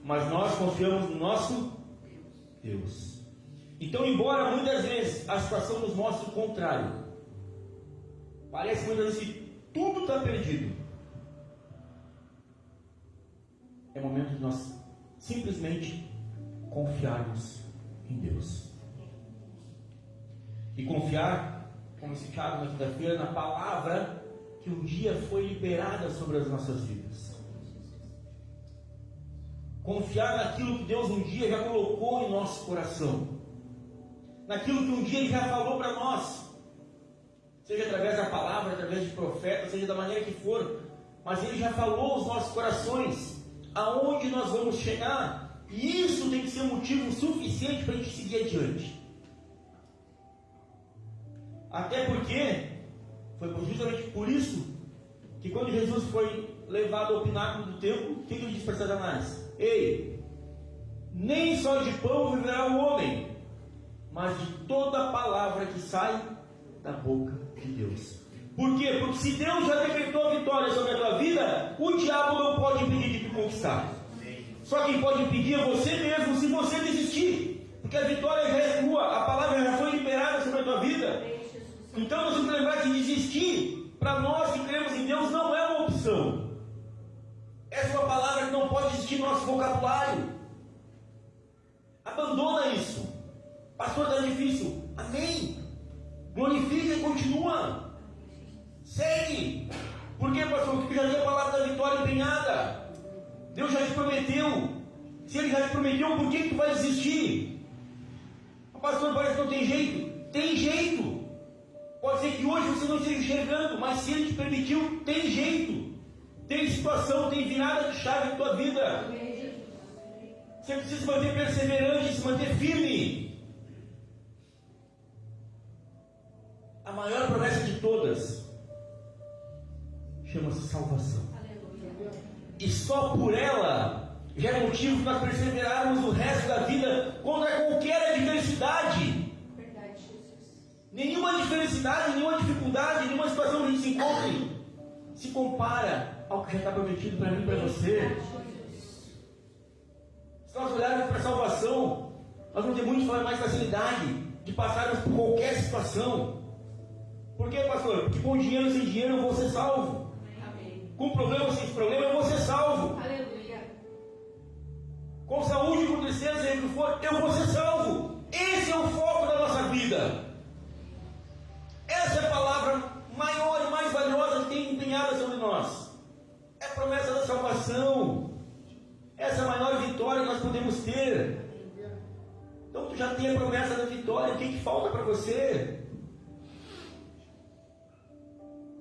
Mas nós confiamos no nosso Deus. Então, embora muitas vezes a situação nos mostre o contrário, parece muitas vezes que tudo está perdido, é momento de nós simplesmente confiarmos em Deus. E confiar, como citado na quinta-feira, na palavra que um dia foi liberada sobre as nossas vidas. Confiar naquilo que Deus um dia já colocou em nosso coração, naquilo que um dia Ele já falou para nós, seja através da palavra, através de profeta, seja da maneira que for, mas Ele já falou aos nossos corações aonde nós vamos chegar, e isso tem que ser um motivo suficiente para a gente seguir adiante. Até porque foi justamente por isso que quando Jesus foi levado ao pináculo do templo, o que ele disse para Satanás? Ei, nem só de pão viverá o homem, mas de toda palavra que sai da boca de Deus. Por quê? Porque se Deus já decretou a vitória sobre a tua vida, o diabo não pode impedir de te conquistar. Só quem pode impedir é você mesmo, se você desistir. Porque a vitória já é tua, a palavra já foi liberada sobre a tua vida. Então nós temos que lembrar que desistir, para nós que cremos em Deus, não é uma opção. Essa é uma palavra que não pode existir no nosso vocabulário. Abandona isso. Pastor, está difícil. Amém. Glorifica e continua. Segue. Por quê, pastor? Porque já tem a palavra da vitória empenhada. Deus já te prometeu. Se Ele já te prometeu, por que tu vai desistir? Pastor, parece que não tem jeito. Tem jeito. Pode ser que hoje você não esteja enxergando, mas se Ele te permitiu, tem jeito. Tem situação, tem virada de chave na tua vida. Você precisa se manter perseverante, se manter firme. A maior promessa de todas chama-se salvação. E só por ela já é motivo para nós perseverarmos o resto da vida contra qualquer adversidade. Nenhuma adversidade, nenhuma dificuldade, nenhuma situação que a gente se encontre se compara ao que já está prometido para mim e para você. Se nós olharmos para a salvação, nós vamos ter muito mais facilidade de passarmos por qualquer situação. Por quê, pastor? Porque com dinheiro ou sem dinheiro eu vou ser salvo. Amém. Com problema ou sem problema eu vou ser salvo. Aleluia. Com saúde, com tristeza, seja o que for, eu vou ser salvo. Esse é o foco da nossa vida. Essa é a palavra maior e mais valiosa que tem empenhada sobre nós. É a promessa da salvação. Essa é a maior vitória que nós podemos ter. Então tu já tem a promessa da vitória. O que falta para você?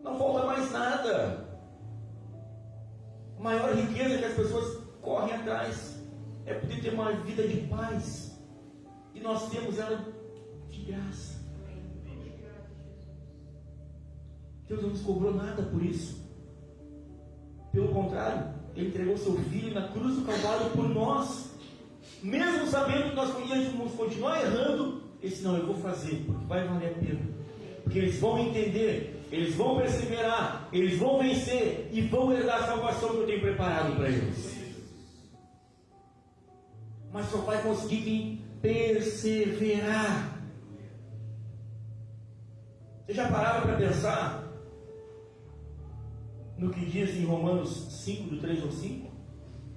Não falta mais nada. A maior riqueza que as pessoas correm atrás é poder ter uma vida de paz. E nós temos ela de graça. Deus não nos cobrou nada por isso. Pelo contrário, Ele entregou seu Filho na cruz do Calvário por nós. Mesmo sabendo que nós íamos continuar errando, Ele disse, não, eu vou fazer, porque vai valer a pena. Porque eles vão entender, eles vão perseverar, eles vão vencer e vão herdar a salvação que eu tenho preparado para eles. Mas só vai conseguir quem perseverar. Você já parava para pensar no que diz em Romanos 5, do 3 ao 5?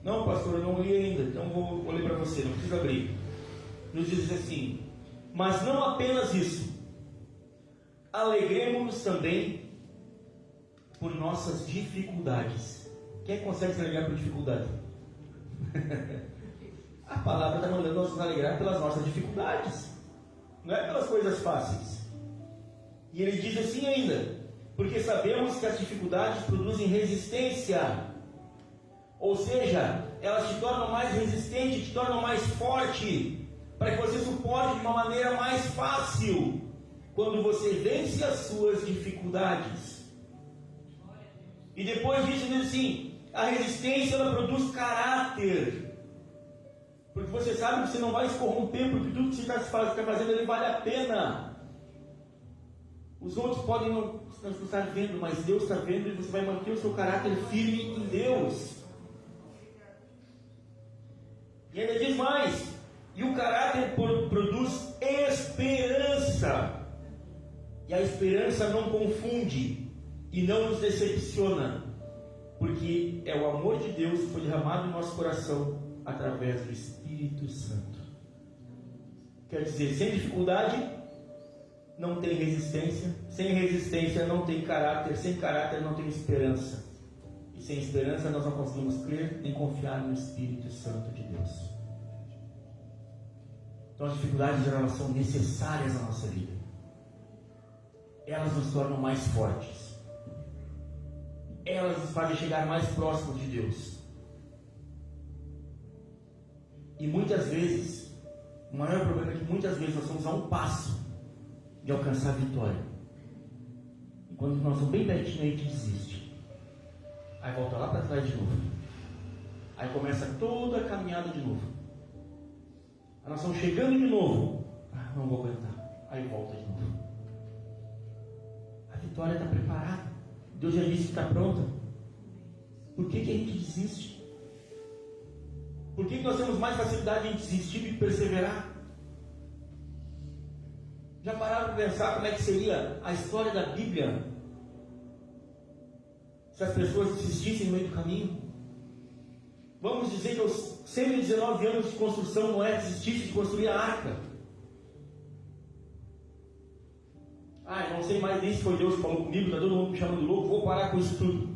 Não, pastor, eu não li ainda, então vou ler para você, não precisa abrir. Nos diz assim: mas não apenas isso, alegremos-nos também por nossas dificuldades. Quem consegue se alegrar por dificuldade? A palavra está mandando nós nos alegrar pelas nossas dificuldades, não é pelas coisas fáceis. E ele diz assim ainda: porque sabemos que as dificuldades produzem resistência, ou seja, elas te tornam mais resistente, te tornam mais forte, para que você suporte de uma maneira mais fácil quando você vence as suas dificuldades. E depois disso diz assim: a resistência ela produz caráter, porque você sabe que você não vai se corromper, porque tudo que você está fazendo ele vale a pena. Os outros podem não estar vendo, mas Deus está vendo, e você vai manter o seu caráter firme em Deus. E ainda diz mais: e o caráter produz esperança, e a esperança não confunde e não nos decepciona, porque é o amor de Deus que foi derramado em nosso coração através do Espírito Santo. Quer dizer, sem dificuldade não tem resistência, sem resistência não tem caráter, sem caráter não tem esperança, e sem esperança nós não conseguimos crer nem confiar no Espírito Santo de Deus. Então as dificuldades elas são necessárias na nossa vida, elas nos tornam mais fortes, elas nos fazem chegar mais próximos de Deus. E muitas vezes, o maior problema é que muitas vezes nós estamos a um passo de alcançar a vitória, e quando nós estamos bem pertinho a gente desiste, aí volta lá para trás de novo, aí começa toda a caminhada de novo, aí nós estamos chegando de novo, não vou aguentar, aí volta de novo. A vitória está preparada, Deus já disse que está pronta. Por que a gente desiste? Por que nós temos mais facilidade em desistir do que perseverar? Já pararam para pensar como é que seria a história da Bíblia se as pessoas desistissem no meio do caminho? Vamos dizer que aos 119 anos de construção Noé desistisse de construir a arca. Eu não sei mais nem se foi Deus que falou comigo, está todo mundo me chamando de louco, vou parar com isso tudo.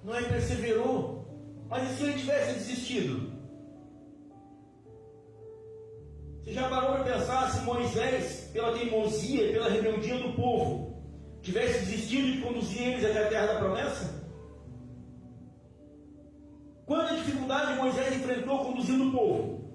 Noé perseverou, mas e se ele tivesse desistido? Você já parou para pensar se Moisés, pela teimosia, pela rebeldia do povo, tivesse desistido de conduzir eles até a terra da promessa? Quanta dificuldade Moisés enfrentou conduzindo o povo,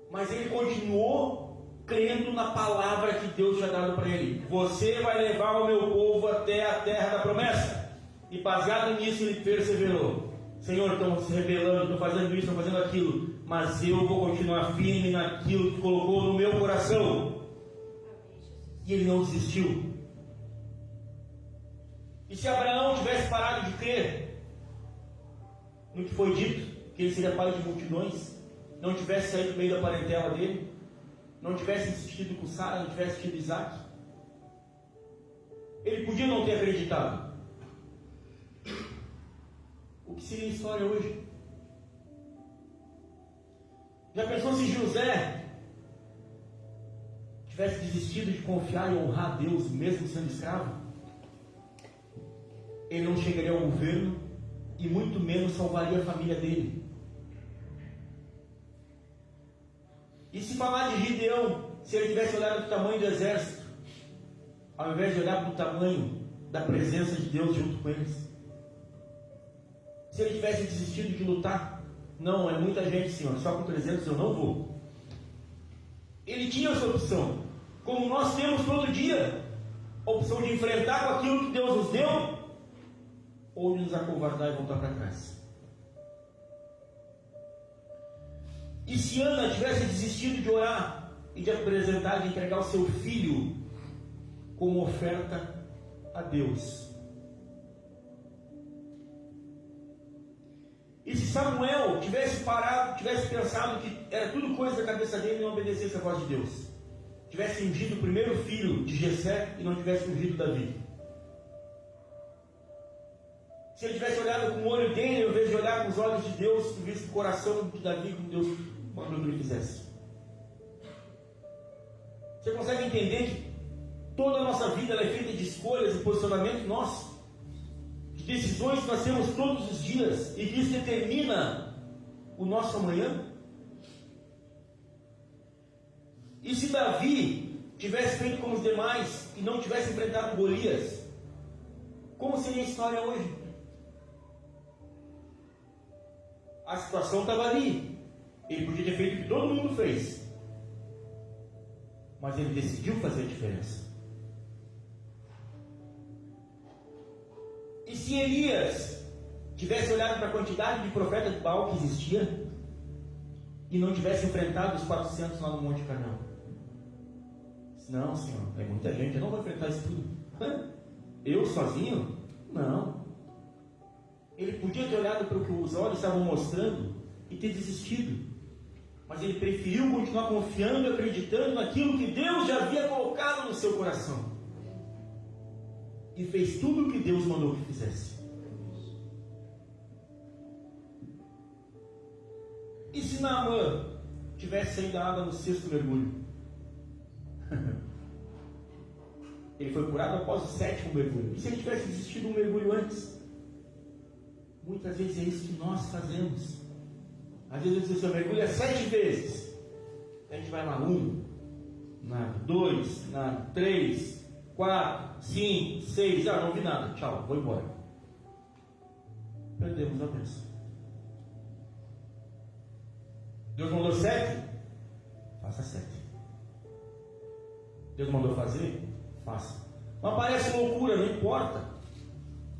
mas ele continuou crendo na palavra que Deus tinha dado para ele: você vai levar o meu povo até a terra da promessa. E baseado nisso ele perseverou. Senhor, estão se rebelando, estão fazendo isso, estão fazendo aquilo, mas eu vou continuar firme naquilo que colocou no meu coração. E ele não desistiu. E se Abraão tivesse parado de crer no que foi dito, que ele seria pai de multidões, não tivesse saído do meio da parentela dele, não tivesse insistido com Sara, não tivesse tido Isaac, ele podia não ter acreditado. O que seria a história hoje? Já pensou se José tivesse desistido de confiar e honrar a Deus, mesmo sendo escravo? Ele não chegaria ao governo e muito menos salvaria a família dele. E se falar de Gideão, se ele tivesse olhado para o tamanho do exército, ao invés de olhar para o tamanho da presença de Deus junto com eles? Se ele tivesse desistido de lutar, não, é muita gente, Senhor, só com 300 eu não vou. Ele tinha essa opção, como nós temos todo dia, a opção de enfrentar com aquilo que Deus nos deu, ou de nos acovardar e voltar para trás. E se Ana tivesse desistido de orar e de apresentar, de entregar o seu filho como oferta a Deus? E se Samuel tivesse parado, tivesse pensado que era tudo coisa da cabeça dele e não obedecesse a voz de Deus, tivesse ungido o primeiro filho de Jessé e não tivesse ungido Davi, se ele tivesse olhado com o olho dele, ao invés de olhar com os olhos de Deus, visse o coração de Davi, como Deus mandou que ele fizesse. Você consegue entender que toda a nossa vida ela é feita de escolhas e posicionamentos nossos, de decisões que nós temos todos os dias, e que isso determina o nosso amanhã? E se Davi tivesse feito como os demais e não tivesse enfrentado Golias, como seria a história hoje? A situação estava ali. Ele podia ter feito o que todo mundo fez, mas ele decidiu fazer a diferença. E se Elias tivesse olhado para a quantidade de profetas de Baal que existia e não tivesse enfrentado os 400 lá no Monte Carmelo? Não, Senhor, é muita gente, eu não vou enfrentar isso tudo. Eu sozinho? Não. Ele podia ter olhado para o que os olhos estavam mostrando e ter desistido, mas ele preferiu continuar confiando e acreditando naquilo que Deus já havia colocado no seu coração, e fez tudo o que Deus mandou que fizesse. E se Naamã tivesse saído da água no 6º mergulho? Ele foi curado após o 7º mergulho. E se ele tivesse desistido um mergulho antes? Muitas vezes é isso que nós fazemos. Às vezes você mergulha 7 vezes, a gente vai lá 1, nada, 2, nada, 3, 4, 5, 6, não ouvi nada, tchau, vou embora. Perdemos a bênção. Deus mandou 7? Faça 7. Deus mandou fazer? Faça. Não parece loucura, não importa.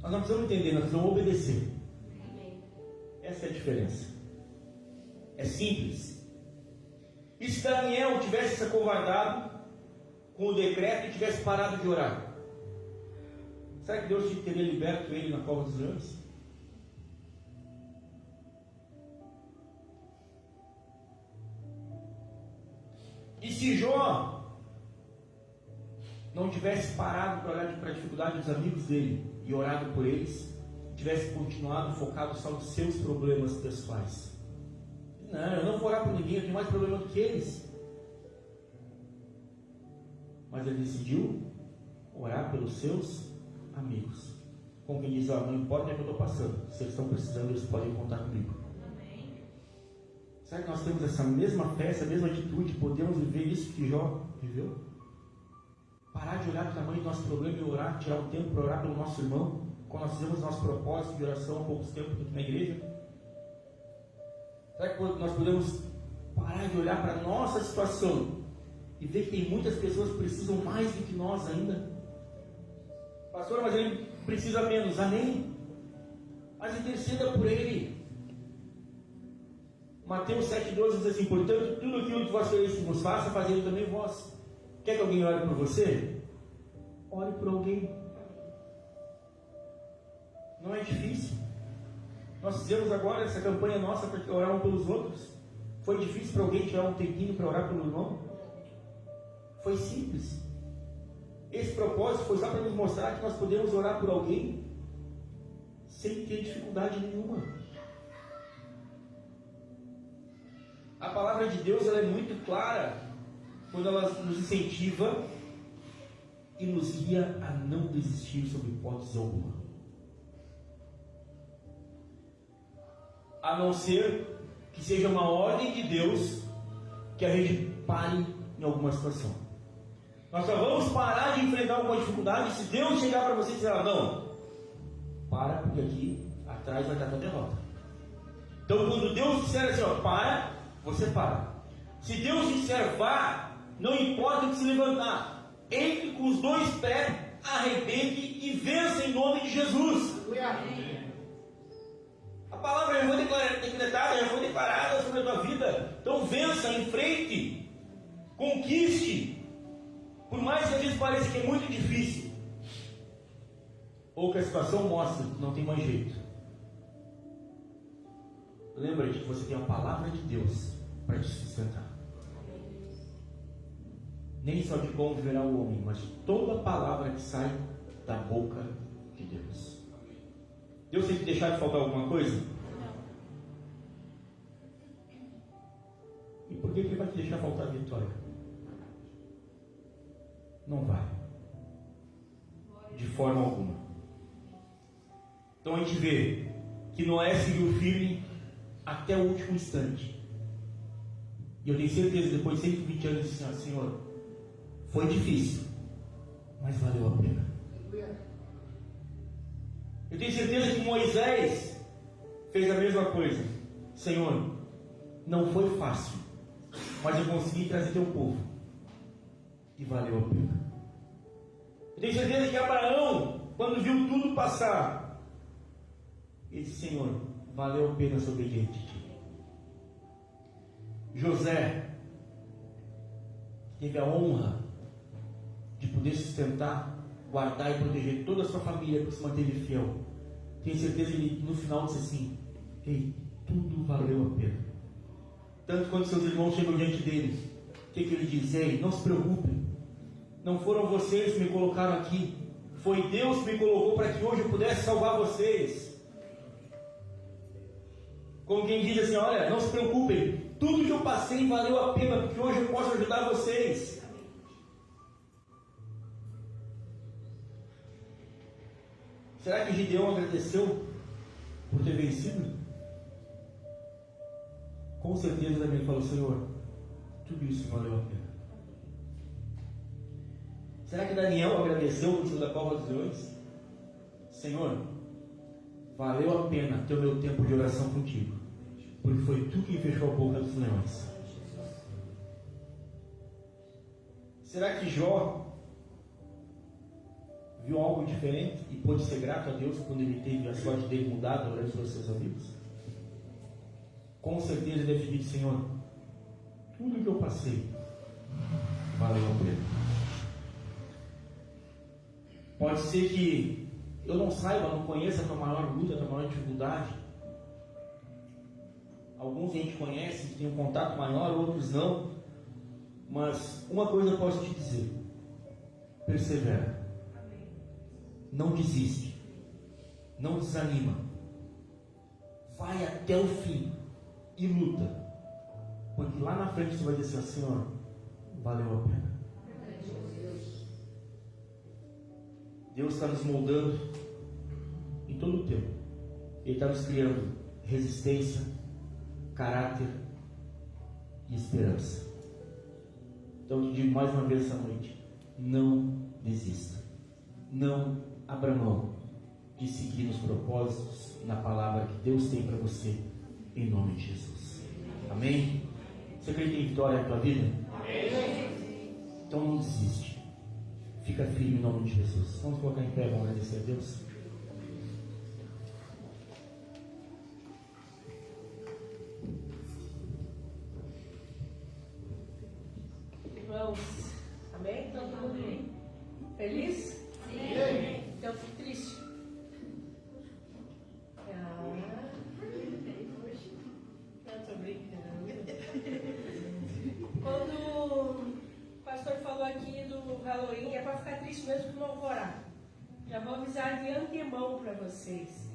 Nós não precisamos entender, nós precisamos obedecer. Essa é a diferença. É simples. E se Daniel tivesse se acovardado com o decreto e tivesse parado de orar, será que Deus teria liberto ele na cova dos leões? E se Jó não tivesse parado para olhar para a dificuldade dos amigos dele e orado por eles, tivesse continuado focado só nos seus problemas pessoais? Não, eu não vou orar por ninguém, eu tenho mais problema do que eles. Mas ele decidiu orar pelos seus amigos, com quem diz: não importa o que eu estou passando, se eles estão precisando, eles podem contar comigo. Amém. Será que nós temos essa mesma fé, essa mesma atitude? Podemos viver isso que Jó viveu? Parar de olhar para o tamanho do nosso problema e orar, tirar um tempo para orar pelo nosso irmão, quando nós fizemos nosso propósito de oração há poucos tempos aqui na igreja? Será que nós podemos parar de olhar para a nossa situação e ver que tem muitas pessoas que precisam mais do que nós ainda? Pastor, mas ele precisa menos. Amém? Mas interceda por ele. Mateus 7,12 diz assim: portanto, tudo aquilo que vós quereis que vos faça, fazei também vós. Quer que alguém ore por você? Ore por alguém. Não é difícil. Nós fizemos agora essa campanha nossa para orar um pelos outros. Foi difícil para alguém tirar um tempinho para orar pelo irmão? Foi simples. Esse propósito foi só para nos mostrar que nós podemos orar por alguém sem ter dificuldade nenhuma. A palavra de Deus ela é muito clara quando ela nos incentiva e nos guia a não desistir sob hipótese alguma. A não ser que seja uma ordem de Deus que a gente pare em alguma situação. Nós só vamos parar de enfrentar alguma dificuldade se Deus chegar para você e dizer: não, para, porque aqui atrás vai estar a derrota. Então quando Deus disser assim, para, você para. Se Deus disser vá, não importa o que se levantar, entre com os 2 pés, arrebente e vença em nome de Jesus. A palavra já foi decretada, já foi declarada sobre a tua vida. Então vença, enfrente, conquiste. Por mais que às vezes pareça que é muito difícil, ou que a situação mostre que não tem mais jeito, lembra-te que você tem a palavra de Deus para te sustentar. Nem só de pão viverá o homem, mas toda palavra que sai da boca de Deus. Deus tem que deixar de faltar alguma coisa? E por que Ele vai te deixar faltar a vitória? Não vai. De forma alguma. Então a gente vê que Noé seguiu firme até o último instante. E eu tenho certeza que depois de 120 anos disse assim: Senhor, foi difícil, mas valeu a pena. Eu tenho certeza que Moisés fez a mesma coisa. Senhor, não foi fácil, mas eu consegui trazer teu povo e valeu a pena. Eu tenho certeza que Abraão, quando viu tudo passar, ele disse: Senhor, valeu a pena ser obediente a ti. José teve a honra de poder sustentar, guardar e proteger toda a sua família, porque se manteve fiel. Tenho certeza que ele no final disse assim: ei, tudo valeu a pena. Tanto quando seus irmãos chegam diante dele, o que ele diz? Ei, não se preocupem, não foram vocês que me colocaram aqui, foi Deus que me colocou para que hoje eu pudesse salvar vocês. Como quem diz assim: olha, não se preocupem, tudo que eu passei valeu a pena, porque hoje eu posso ajudar vocês. Será que Gideão agradeceu por ter vencido? Com certeza também falou: Senhor, tudo isso valeu a pena. Será que Daniel agradeceu por da cova dos leões? Senhor, valeu a pena ter o meu tempo de oração contigo, porque foi tu quem fechou a boca dos leões. Será que Jó viu algo diferente e pôde ser grato a Deus quando ele teve a sorte dele mudada orando pelos seus amigos? Com certeza ele deve dizer: Senhor, tudo que eu passei valeu a pena. Pode ser que eu não saiba, não conheça a tua maior luta, a tua maior dificuldade. Alguns a gente conhece, tem um contato maior, outros não. Mas uma coisa eu posso te dizer: persevera. Não desiste. Não desanima. Vai até o fim e luta. Porque lá na frente você vai dizer assim: Senhor, valeu a pena. Deus está nos moldando em todo o tempo. Ele está nos criando resistência, caráter e esperança. Então eu te digo mais uma vez essa noite: não desista. Não abra mão de seguir nos propósitos, na palavra que Deus tem para você, em nome de Jesus. Amém? Você acredita em vitória na tua vida? Amém. Então não desiste. Fica firme em nome de Jesus. Vamos colocar em pé, vamos agradecer a Deus. Irmãos, amém? Todo mundo feliz? Sim. Então fico triste. Não, tô brincando. Quando o pastor falou aqui do Halloween, é para ficar triste mesmo que não vou orar. Já vou avisar de antemão para vocês.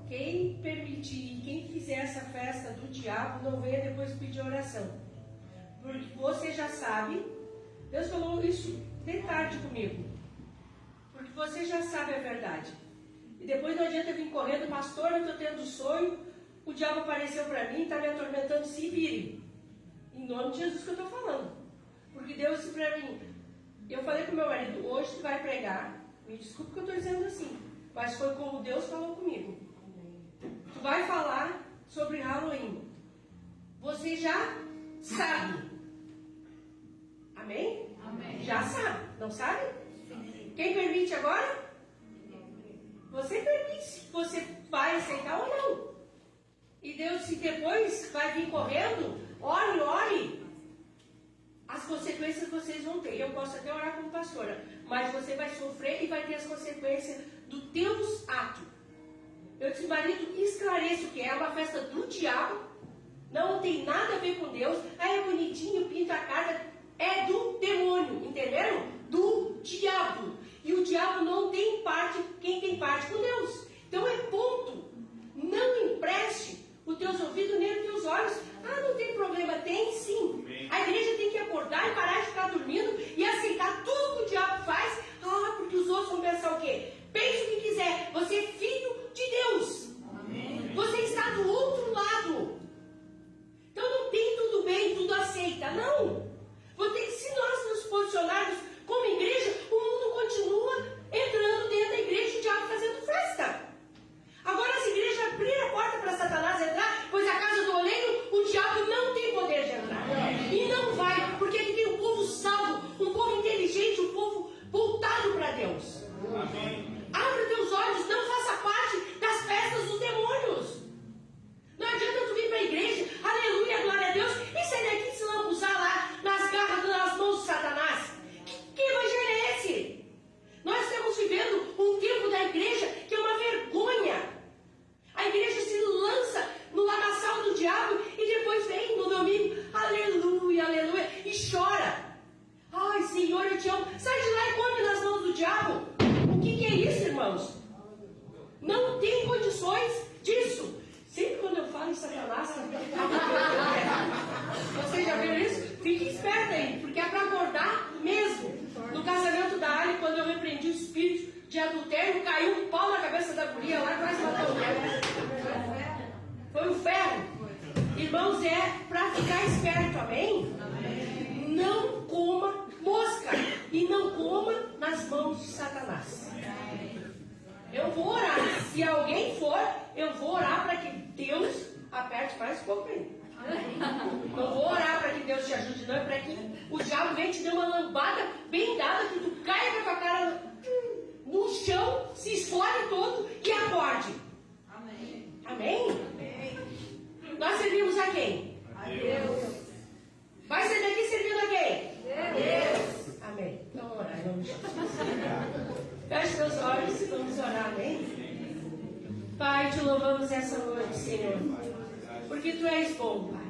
Quem permitir, quem fizer essa festa do diabo, não venha depois pedir oração. Porque você já sabe, Deus falou isso de tarde comigo. Porque você já sabe a verdade. E depois não adianta vir correndo: pastor, eu estou tendo sonho, o diabo apareceu para mim, está me atormentando, se vire. Em nome de Jesus que eu estou falando. Porque Deus disse para mim, eu falei com meu marido: hoje tu vai pregar, me desculpe que eu estou dizendo assim, mas foi como Deus falou comigo. Tu vai falar sobre Halloween. Você já sabe. Amém? Amém. Já sabe, não sabe? Quem permite agora? Você permite se você vai aceitar ou não. E Deus, se depois vai vir correndo, ore. As consequências vocês vão ter. Eu posso até orar como pastora, mas você vai sofrer e vai ter as consequências dos teus atos. Eu disse, marido, esclareça o que é uma festa do diabo, não tem nada a ver com Deus, aí é bonitinho, pinta a casa, é do demônio, entenderam? Do diabo. E o diabo não tem parte, quem tem parte com Deus. Então é ponto. Não empreste os teus ouvidos nem os teus olhos. Ah, não tem problema. Tem sim. A igreja tem que acordar e parar de ficar dormindo e aceitar tudo que o diabo faz. Ah, porque os outros vão pensar o quê? Pense o que quiser. Você é filho de Deus. Amém. Você está do outro lado. Então não tem tudo bem, tudo aceita. Não. Se nós nos posicionarmos como igreja, o mundo continua entrando dentro da igreja e o diabo fazendo festa. Agora, se a igreja abrir a porta para Satanás entrar, pois a casa do oleiro, o diabo não tem poder de entrar. E não vai, porque ele tem um povo salvo, um povo inteligente, um povo voltado para Deus. Amém. Abre teus olhos, não faça parte das festas dos demônios. Não adianta tu vir para a igreja, aleluia, glória a Deus, e sair daqui e se lambuzar lá nas garras, nas mãos de Satanás. Que evangelho é esse? Nós estamos vivendo um tempo da igreja que é uma vergonha. A igreja se lança no lamaçal do diabo e depois vem no domingo, aleluia, aleluia, e chora. Ai, Senhor, eu te amo. Sai de lá e come nas mãos do diabo. O que é isso, irmãos? Não tem condições disso. Sempre quando eu falo em Satanás, vocês já viram isso? Fique esperto aí, porque é para acordar mesmo. No casamento da Ali, quando eu repreendi o espírito de adultério, caiu um pau na cabeça da guria lá e quase matou o ferro. Foi o ferro. Irmãos, é para ficar esperto, amém? Não coma mosca e não coma nas mãos de Satanás. Eu vou orar. Se alguém for, eu vou orar para que Deus aperte mais um pouco aí. Não vou orar para que Deus te ajude, não. É para que o diabo venha te dar uma lambada bem dada, que tu caia com a tua cara no chão, se esfole todo e acorde. Amém. Amém? Amém. Nós servimos a quem? A Deus. Vai sair daqui servindo a quem? A Deus. Amém. Então vamos orar em nome de Jesus. Feche teus olhos e vamos orar, amém? Pai, te louvamos essa noite, Senhor, porque Tu és bom, Pai.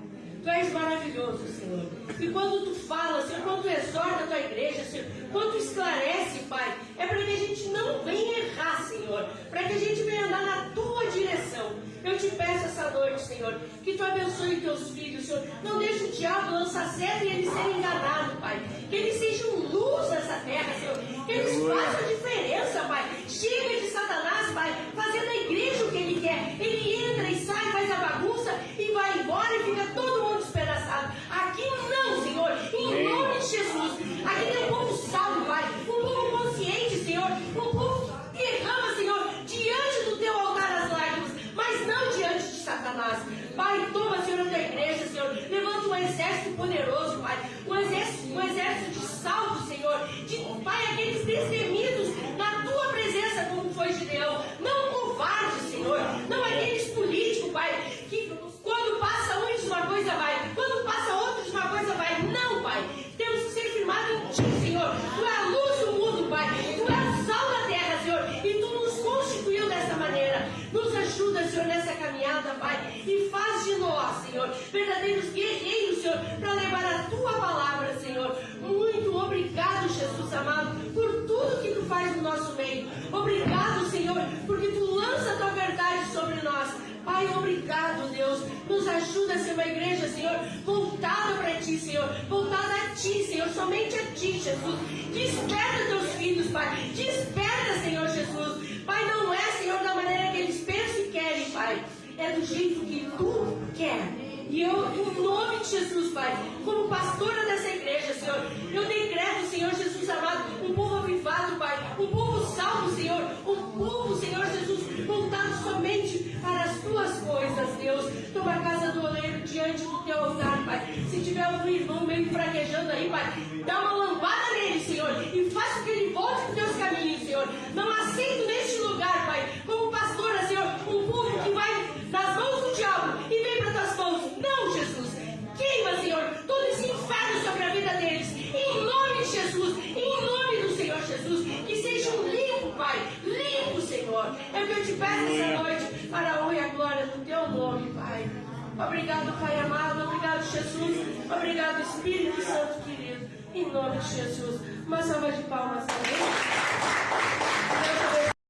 Tu és maravilhoso, Senhor. E quando Tu fala, Senhor, quando Tu exorta a Tua igreja, Senhor, quando Tu esclarece, Pai, é para que a gente não venha errar, Senhor, para que a gente venha andar na Tua direção. Eu te peço essa noite, Senhor, que Tu abençoe Teus filhos, Senhor. Não deixe o diabo lançar seta e eles serem enganados, Pai. Que eles sejam luz nessa terra, Senhor. Que eles façam a diferença, Pai. Chega de Satanás, Pai, fazendo a igreja o que ele quer. Ele entra e sai, faz a bagunça e vai embora e fica todo mundo despedaçado. Aqui não, Senhor. Em nome de Jesus. Aqui tem um povo salvo, Pai. Um povo consciente, Senhor. Um povo que derrama, Senhor, diante do Teu altar as lágrimas, mas não diante de Satanás. Pai, toma, Senhor, a Tua igreja, Senhor. Levanta um exército poderoso, Pai. Um exército de salvos, Senhor. Pai, aqueles destemidos na Tua presença, como foi Gideão. Não covardes, Senhor. Não aqueles políticos, Pai, que quando passa um diz uma coisa vai, quando passa outro diz uma coisa vai. Não, Pai. Temos que ser firmados em Ti, Senhor. Tu é a luz do mundo, Pai. Tu é o sal da terra, Senhor. E Tu nos constituiu dessa maneira. Nos ajuda, Senhor, nessa caminhada, Pai. E faz de nós, Senhor, verdadeiros guerreiros, Senhor, para levar a Tua palavra, Senhor. Muito obrigado, Jesus amado, por tudo que Tu faz no nosso meio. Obrigado, Senhor, porque Tu lança a Tua verdade sobre nós. Pai, obrigado, Deus. Nos ajuda a ser uma igreja, Senhor, voltada para Ti, Senhor. Voltada a Ti, Senhor, somente a Ti, Jesus. Desperta Teus filhos, Pai. Desperta, Senhor Jesus. Pai, não é, Senhor, da maneira que eles pensam e querem, Pai. É do jeito que Tu quer. E eu, em nome de Jesus, Pai, como pastora dessa igreja, Senhor, eu decreto, Senhor Jesus amado, um povo avivado, Pai, um povo salvo, Senhor, um povo, Senhor Jesus, voltado somente para as Tuas coisas, Deus. Toma a casa do oleiro diante do Teu altar, Pai. Se tiver algum irmão meio fraquejando aí, Pai, dá uma lambada nele, Senhor, e faça com que ele volte para os Teus caminhos, Senhor. Não aceito neste lugar, Pai, como pastora, Senhor, um povo que vai nas mãos do diabo e vem para Tuas mãos. Não, Jesus. Queima, Senhor, todo esse inferno sobre a vida deles. Em nome de Jesus, em nome do Senhor Jesus, que sejam limpos, Pai. Limpo, Senhor. É o que eu te peço essa noite. Obrigado, Pai amado. Obrigado, Jesus. Obrigado, Espírito Santo querido. Em nome de Jesus. Uma salva de palmas também.